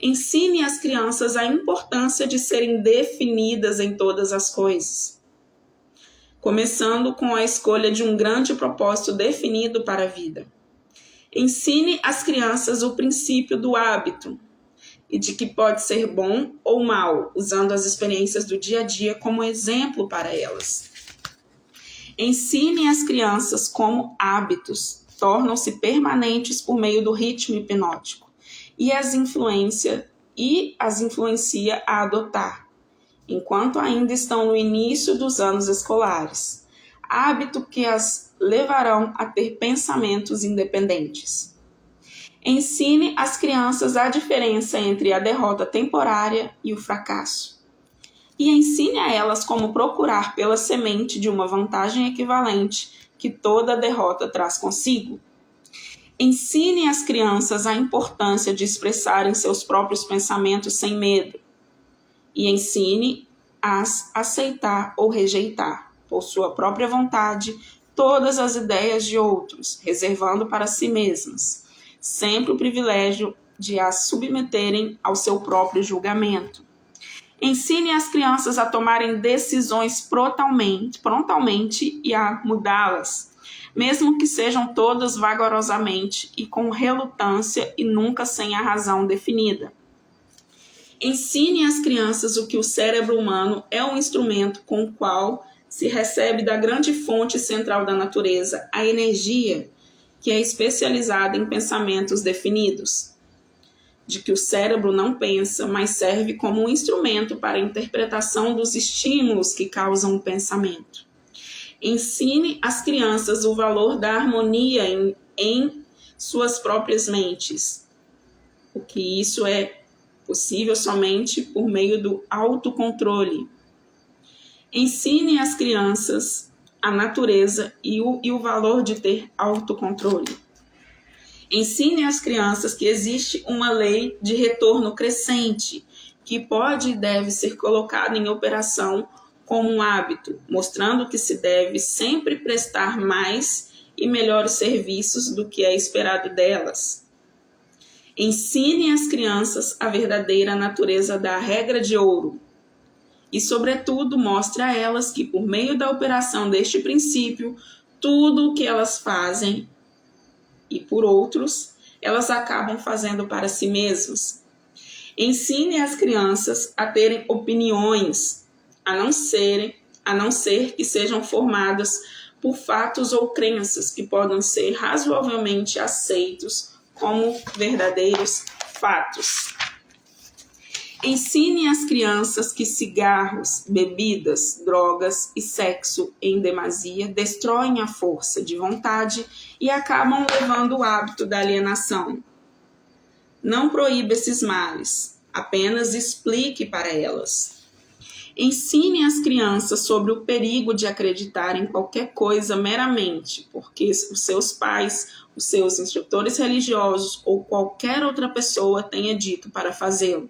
Ensine às crianças a importância de serem definidas em todas as coisas, começando com a escolha de um grande propósito definido para a vida. Ensine às crianças o princípio do hábito e de que pode ser bom ou mal, usando as experiências do dia a dia como exemplo para elas. Ensine às crianças como hábitos tornam-se permanentes por meio do ritmo hipnótico e as influencia a adotar, enquanto ainda estão no início dos anos escolares, hábito que as levarão a ter pensamentos independentes. Ensine às crianças a diferença entre a derrota temporária e o fracasso. E ensine a elas como procurar pela semente de uma vantagem equivalente que toda derrota traz consigo. Ensine às crianças a importância de expressarem seus próprios pensamentos sem medo. E ensine-as a aceitar ou rejeitar, por sua própria vontade, todas as ideias de outros, reservando para si mesmas sempre o privilégio de as submeterem ao seu próprio julgamento. Ensine as crianças a tomarem decisões prontamente e a mudá-las, mesmo que sejam todas vagarosamente e com relutância e nunca sem a razão definida. Ensine às crianças o que o cérebro humano é um instrumento com o qual se recebe da grande fonte central da natureza, a energia, que é especializada em pensamentos definidos. De que o cérebro não pensa, mas serve como um instrumento para a interpretação dos estímulos que causam o pensamento. Ensine às crianças o valor da harmonia em suas próprias mentes, o que isso é possível somente por meio do autocontrole. Ensine às crianças a natureza e o valor de ter autocontrole. Ensine às crianças que existe uma lei de retorno crescente, que pode e deve ser colocada em operação como um hábito, mostrando que se deve sempre prestar mais e melhores serviços do que é esperado delas. Ensine às crianças a verdadeira natureza da regra de ouro e, sobretudo, mostre a elas que, por meio da operação deste princípio, tudo o que elas fazem e por outros, elas acabam fazendo para si mesmas. Ensine as crianças a terem opiniões, a não ser que sejam formadas por fatos ou crenças que podem ser razoavelmente aceitos como verdadeiros fatos. Ensine às crianças que cigarros, bebidas, drogas e sexo em demasia destroem a força de vontade e acabam levando o hábito da alienação. Não proíba esses males, apenas explique para elas. Ensine às crianças sobre o perigo de acreditar em qualquer coisa meramente, porque os seus pais, os seus instrutores religiosos ou qualquer outra pessoa tenha dito para fazê-lo.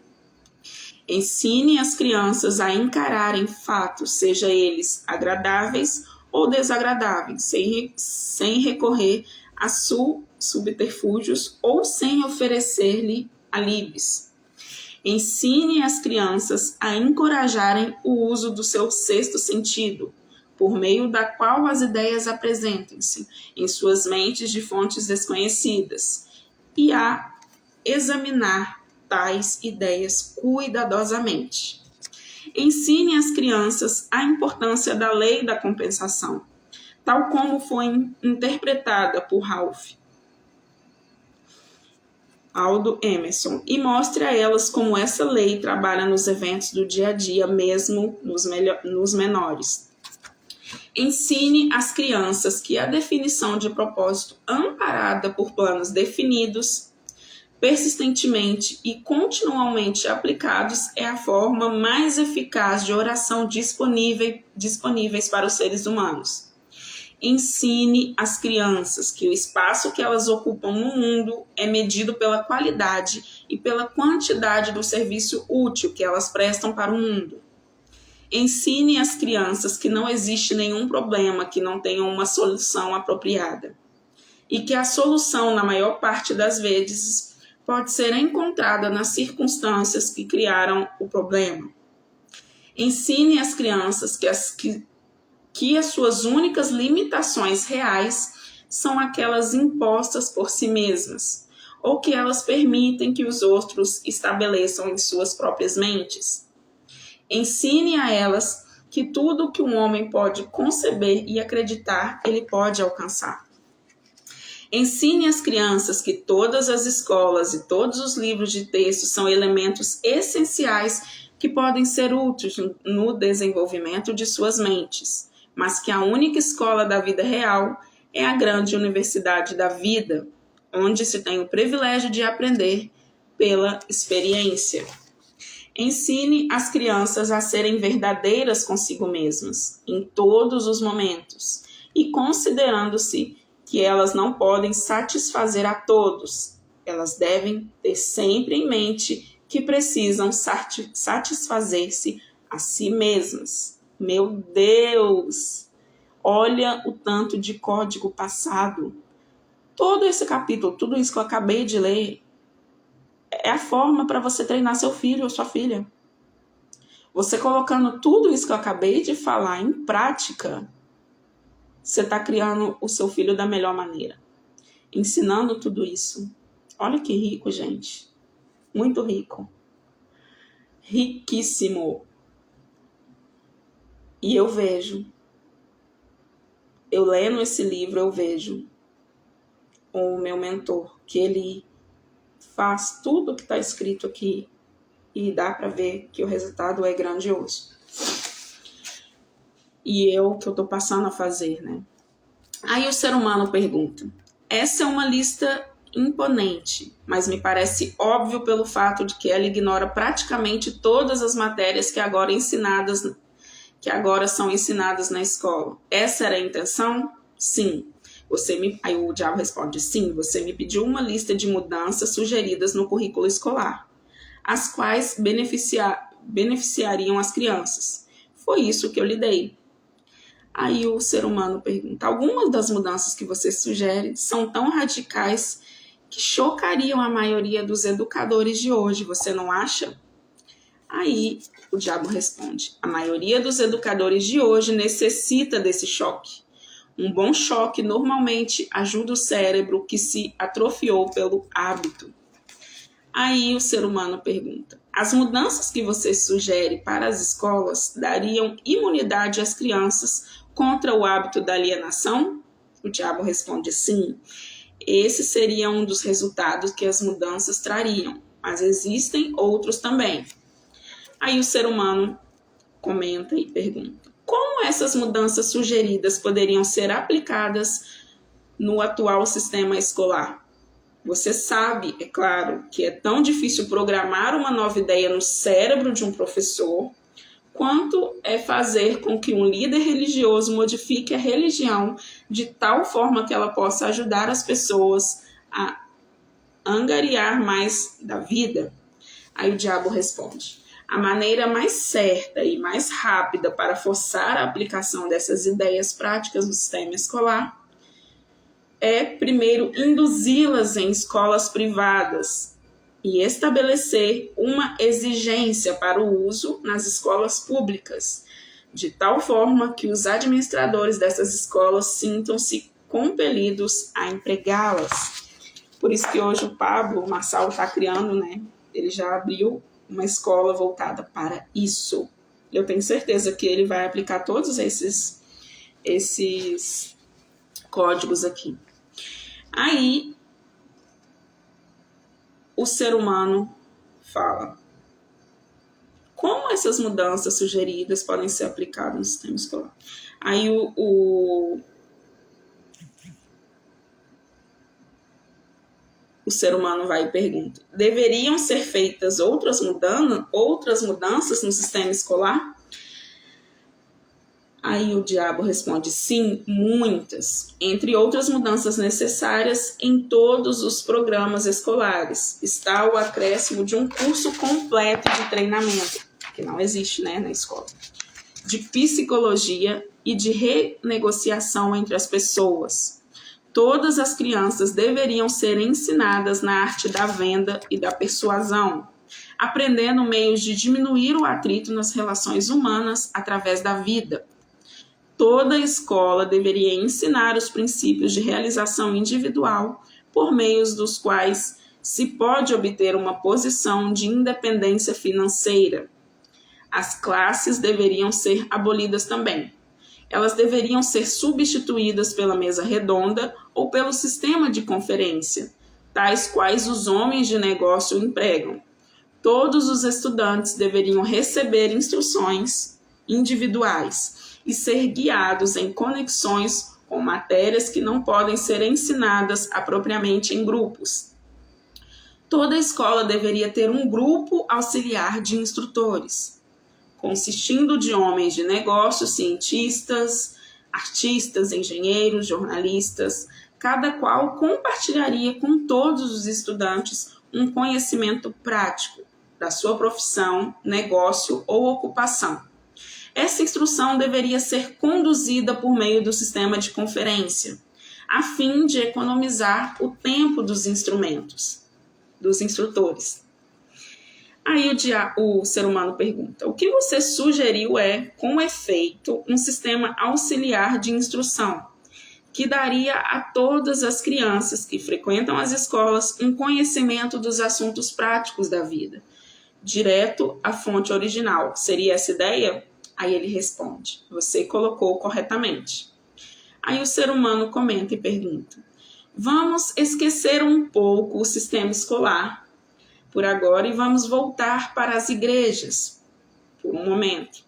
Ensine as crianças a encararem fatos, seja eles agradáveis ou desagradáveis, sem recorrer a subterfúgios ou sem oferecer-lhe alíbios. Ensine as crianças a encorajarem o uso do seu sexto sentido, por meio da qual as ideias apresentem-se em suas mentes de fontes desconhecidas, e a examinar tais ideias cuidadosamente. Ensine às crianças a importância da lei da compensação, tal como foi interpretada por Ralph Waldo Emerson, e mostre a elas como essa lei trabalha nos eventos do dia a dia, mesmo nos menores. Ensine às crianças que a definição de propósito amparada por planos definidos, persistentemente e continuamente aplicados, é a forma mais eficaz de oração disponíveis para os seres humanos. Ensine às crianças que o espaço que elas ocupam no mundo é medido pela qualidade e pela quantidade do serviço útil que elas prestam para o mundo. Ensine às crianças que não existe nenhum problema que não tenha uma solução apropriada e que a solução, na maior parte das vezes, pode ser encontrada nas circunstâncias que criaram o problema. Ensine às crianças que as suas únicas limitações reais são aquelas impostas por si mesmas, ou que elas permitem que os outros estabeleçam em suas próprias mentes. Ensine a elas que tudo o que um homem pode conceber e acreditar, ele pode alcançar. Ensine às crianças que todas as escolas e todos os livros de texto são elementos essenciais que podem ser úteis no desenvolvimento de suas mentes, mas que a única escola da vida real é a grande universidade da vida, onde se tem o privilégio de aprender pela experiência. Ensine as crianças a serem verdadeiras consigo mesmas, em todos os momentos, e considerando-se que elas não podem satisfazer a todos, elas devem ter sempre em mente que precisam satisfazer-se a si mesmas. Meu Deus! Olha o tanto de código passado. Todo esse capítulo, tudo isso que eu acabei de ler, é a forma para você treinar seu filho ou sua filha. Você colocando tudo isso que eu acabei de falar em prática, você está criando o seu filho da melhor maneira. Ensinando tudo isso. Olha que rico, gente. Muito rico. Riquíssimo. E eu vejo, eu lendo esse livro, eu vejo o meu mentor, que ele faz tudo que está escrito aqui e dá para ver que o resultado é grandioso. E eu que eu estou passando a fazer, né? Aí o ser humano pergunta, essa é uma lista imponente, mas me parece óbvio pelo fato de que ela ignora praticamente todas as matérias que agora são ensinadas na escola. Essa era a intenção? Sim. Aí o diabo responde, sim, você me pediu uma lista de mudanças sugeridas no currículo escolar, as quais beneficiariam as crianças. Foi isso que eu lhe dei. Aí o ser humano pergunta, algumas das mudanças que você sugere são tão radicais que chocariam a maioria dos educadores de hoje, você não acha? Aí o diabo responde, a maioria dos educadores de hoje necessita desse choque. Um bom choque normalmente ajuda o cérebro que se atrofiou pelo hábito. Aí o ser humano pergunta, as mudanças que você sugere para as escolas dariam imunidade às crianças contra o hábito da alienação? O diabo responde sim. Esse seria um dos resultados que as mudanças trariam, mas existem outros também. Aí o ser humano comenta e pergunta, como essas mudanças sugeridas poderiam ser aplicadas no atual sistema escolar? Você sabe, é claro, que é tão difícil programar uma nova ideia no cérebro de um professor, quanto é fazer com que um líder religioso modifique a religião de tal forma que ela possa ajudar as pessoas a angariar mais da vida. Aí o diabo responde, a maneira mais certa e mais rápida para forçar a aplicação dessas ideias práticas no sistema escolar é, primeiro, induzi-las em escolas privadas e estabelecer uma exigência para o uso nas escolas públicas, de tal forma que os administradores dessas escolas sintam-se compelidos a empregá-las. Por isso que hoje o Marçal está criando, né? Ele já abriu uma escola voltada para isso. Eu tenho certeza que ele vai aplicar todos esses códigos aqui. Aí, o ser humano fala, como essas mudanças sugeridas podem ser aplicadas no sistema escolar? Aí o ser humano vai e pergunta, deveriam ser feitas outras mudanças no sistema escolar? Aí o diabo responde, sim, muitas. Entre outras mudanças necessárias, em todos os programas escolares está o acréscimo de um curso completo de treinamento, que não existe, né, na escola, de psicologia e de renegociação entre as pessoas. Todas as crianças deveriam ser ensinadas na arte da venda e da persuasão, aprendendo meios de diminuir o atrito nas relações humanas através da vida. Toda escola deveria ensinar os princípios de realização individual por meios dos quais se pode obter uma posição de independência financeira. As classes deveriam ser abolidas também. Elas deveriam ser substituídas pela mesa redonda ou pelo sistema de conferência, tais quais os homens de negócio empregam. Todos os estudantes deveriam receber instruções individuais e ser guiados em conexões com matérias que não podem ser ensinadas apropriadamente em grupos. Toda escola deveria ter um grupo auxiliar de instrutores, consistindo de homens de negócios, cientistas, artistas, engenheiros, jornalistas, cada qual compartilharia com todos os estudantes um conhecimento prático da sua profissão, negócio ou ocupação. Essa instrução deveria ser conduzida por meio do sistema de conferência, a fim de economizar o tempo dos instrutores. Aí o ser humano pergunta: o que você sugeriu com efeito, um sistema auxiliar de instrução, que daria a todas as crianças que frequentam as escolas um conhecimento dos assuntos práticos da vida, direto à fonte original. Seria essa ideia? Aí ele responde: você colocou corretamente. Aí o ser humano comenta e pergunta: vamos esquecer um pouco o sistema escolar por agora e vamos voltar para as igrejas por um momento.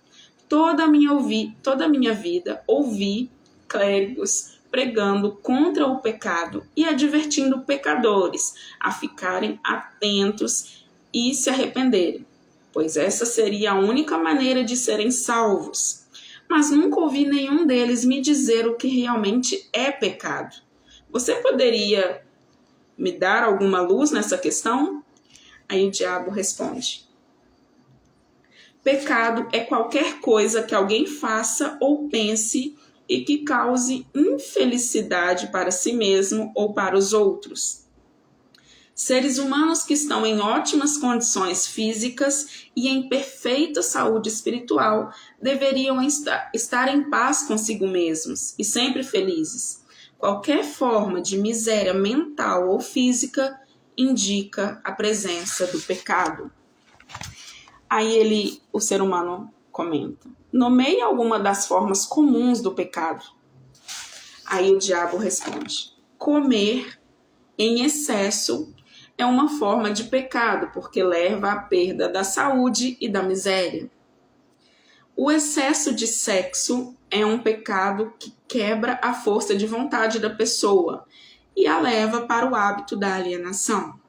Toda a minha vida ouvi clérigos pregando contra o pecado e advertindo pecadores a ficarem atentos e se arrependerem, pois essa seria a única maneira de serem salvos. Mas nunca ouvi nenhum deles me dizer o que realmente é pecado. Você poderia me dar alguma luz nessa questão? Aí o diabo responde: pecado é qualquer coisa que alguém faça ou pense e que cause infelicidade para si mesmo ou para os outros. Seres humanos que estão em ótimas condições físicas e em perfeita saúde espiritual deveriam estar em paz consigo mesmos e sempre felizes. Qualquer forma de miséria mental ou física indica a presença do pecado. Aí o ser humano comenta: nomeie alguma das formas comuns do pecado. Aí o diabo responde: comer em excesso é uma forma de pecado, porque leva à perda da saúde e da miséria. O excesso de sexo é um pecado que quebra a força de vontade da pessoa e a leva para o hábito da alienação.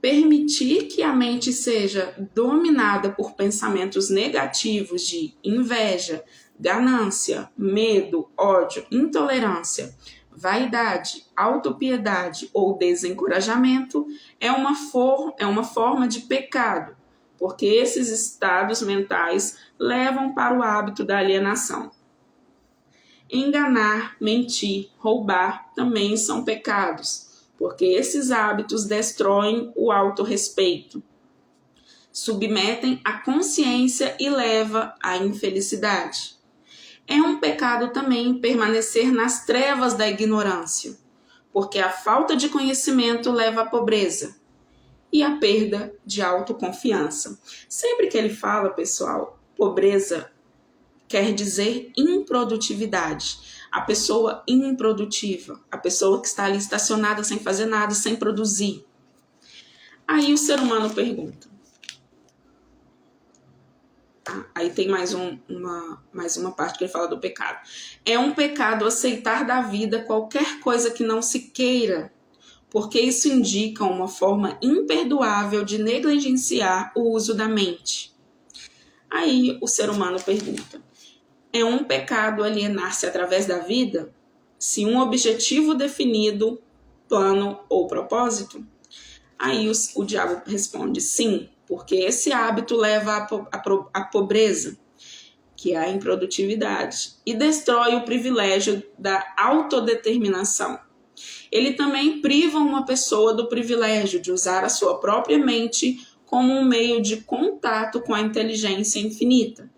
Permitir que a mente seja dominada por pensamentos negativos de inveja, ganância, medo, ódio, intolerância, vaidade, autopiedade ou desencorajamento é uma forma de pecado, porque esses estados mentais levam para o hábito da alienação. Enganar, mentir, roubar também são pecados, porque esses hábitos destroem o autorrespeito, submetem a consciência e levam à infelicidade. É um pecado também permanecer nas trevas da ignorância, porque a falta de conhecimento leva à pobreza e à perda de autoconfiança. Sempre que ele fala, pessoal, pobreza quer dizer improdutividade. A pessoa improdutiva, a pessoa que está ali estacionada sem fazer nada, sem produzir. Aí o ser humano pergunta. Aí tem mais uma parte que ele fala do pecado. É um pecado aceitar da vida qualquer coisa que não se queira, porque isso indica uma forma imperdoável de negligenciar o uso da mente. Aí o ser humano pergunta: é um pecado alienar-se através da vida, se um objetivo definido, plano ou propósito? Aí o diabo responde: sim, porque esse hábito leva à pobreza, que é a improdutividade, e destrói o privilégio da autodeterminação. Ele também priva uma pessoa do privilégio de usar a sua própria mente como um meio de contato com a inteligência infinita.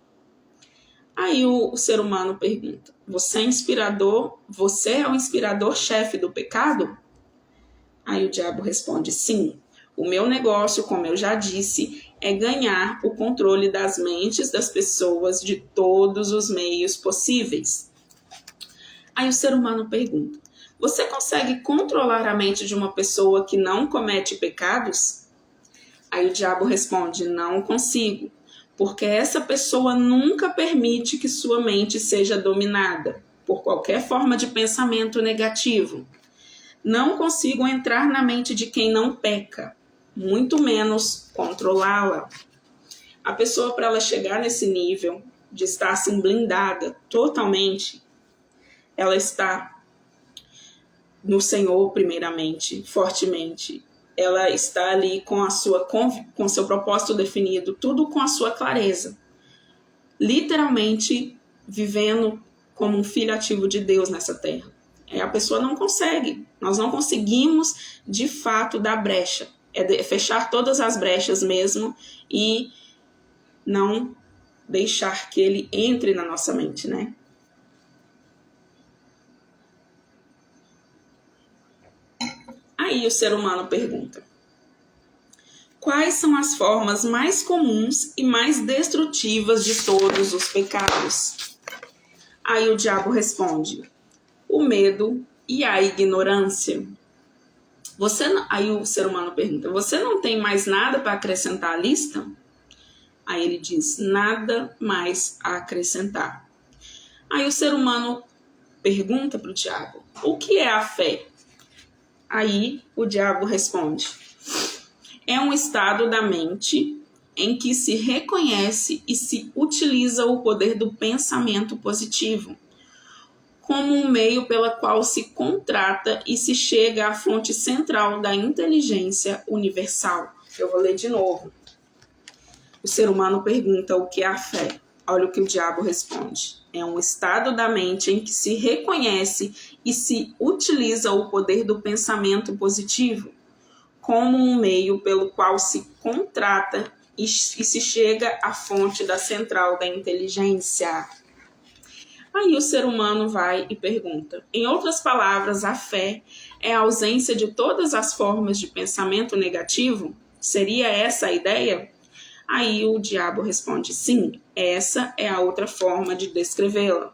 Aí o ser humano pergunta: você é inspirador? Você é o inspirador-chefe do pecado? Aí o diabo responde: sim. O meu negócio, como eu já disse, é ganhar o controle das mentes das pessoas de todos os meios possíveis. Aí o ser humano pergunta: você consegue controlar a mente de uma pessoa que não comete pecados? Aí o diabo responde: não consigo, porque essa pessoa nunca permite que sua mente seja dominada por qualquer forma de pensamento negativo. Não consigo entrar na mente de quem não peca, muito menos controlá-la. A pessoa, para ela chegar nesse nível de estar assim blindada totalmente, ela está no Senhor primeiramente, fortemente. Ela está ali com seu propósito definido, tudo com a sua clareza. Literalmente vivendo como um filho ativo de Deus nessa terra. A pessoa não consegue. Nós não conseguimos, de fato, dar brecha É fechar todas as brechas mesmo e não deixar que ele entre na nossa mente, né? Aí o ser humano pergunta: quais são as formas mais comuns e mais destrutivas de todos os pecados? Aí o diabo responde: o medo e a ignorância. Aí o ser humano pergunta: você não tem mais nada para acrescentar à lista? Aí ele diz: nada mais a acrescentar. Aí o ser humano pergunta para o diabo: o que é a fé? Aí o diabo responde: é um estado da mente em que se reconhece e se utiliza o poder do pensamento positivo como um meio pela qual se contrata e se chega à fonte central da inteligência universal. Eu vou ler de novo. O ser humano pergunta o que é a fé. Olha o que o diabo responde: é um estado da mente em que se reconhece e se utiliza o poder do pensamento positivo como um meio pelo qual se contrata e se chega à fonte da central da inteligência. Aí o ser humano vai e pergunta: em outras palavras, a fé é a ausência de todas as formas de pensamento negativo? Seria essa a ideia? Aí o diabo responde: sim, essa é a outra forma de descrevê-la.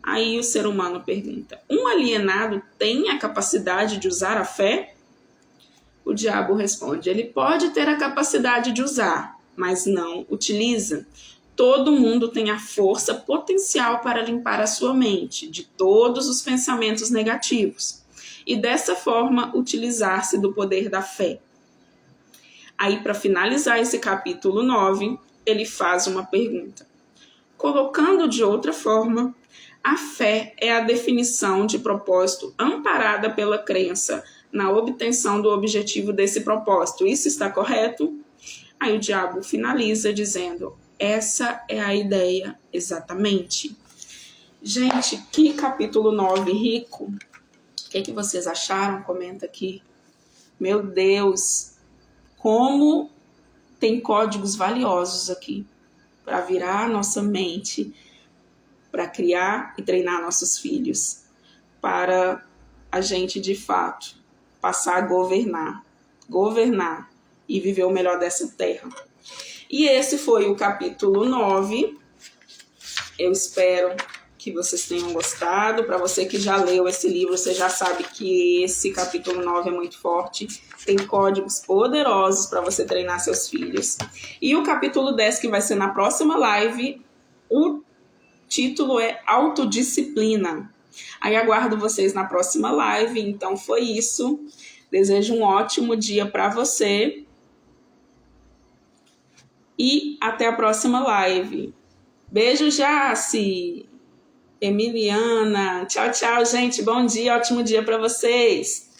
Aí o ser humano pergunta: um alienado tem a capacidade de usar a fé? O diabo responde: ele pode ter a capacidade de usar, mas não utiliza. Todo mundo tem a força potencial para limpar a sua mente de todos os pensamentos negativos e dessa forma utilizar-se do poder da fé. Aí, para finalizar esse capítulo 9, ele faz uma pergunta. Colocando de outra forma, a fé é a definição de propósito amparada pela crença na obtenção do objetivo desse propósito. Isso está correto? Aí o diabo finaliza dizendo: essa é a ideia exatamente. Gente, que capítulo 9 rico. O que vocês acharam? Comenta aqui. Meu Deus! Como tem códigos valiosos aqui para virar a nossa mente, para criar e treinar nossos filhos, para a gente, de fato, passar a governar e viver o melhor dessa terra. E esse foi o capítulo 9. Eu espero que vocês tenham gostado. Para você que já leu esse livro, você já sabe que esse capítulo 9 é muito forte. Tem códigos poderosos para você treinar seus filhos. E o capítulo 10, que vai ser na próxima live, o título é Autodisciplina. Aí aguardo vocês na próxima live. Então foi isso. Desejo um ótimo dia para você. E até a próxima live. Beijo, Jaci, Emiliana. Tchau, tchau, gente. Bom dia, ótimo dia para vocês.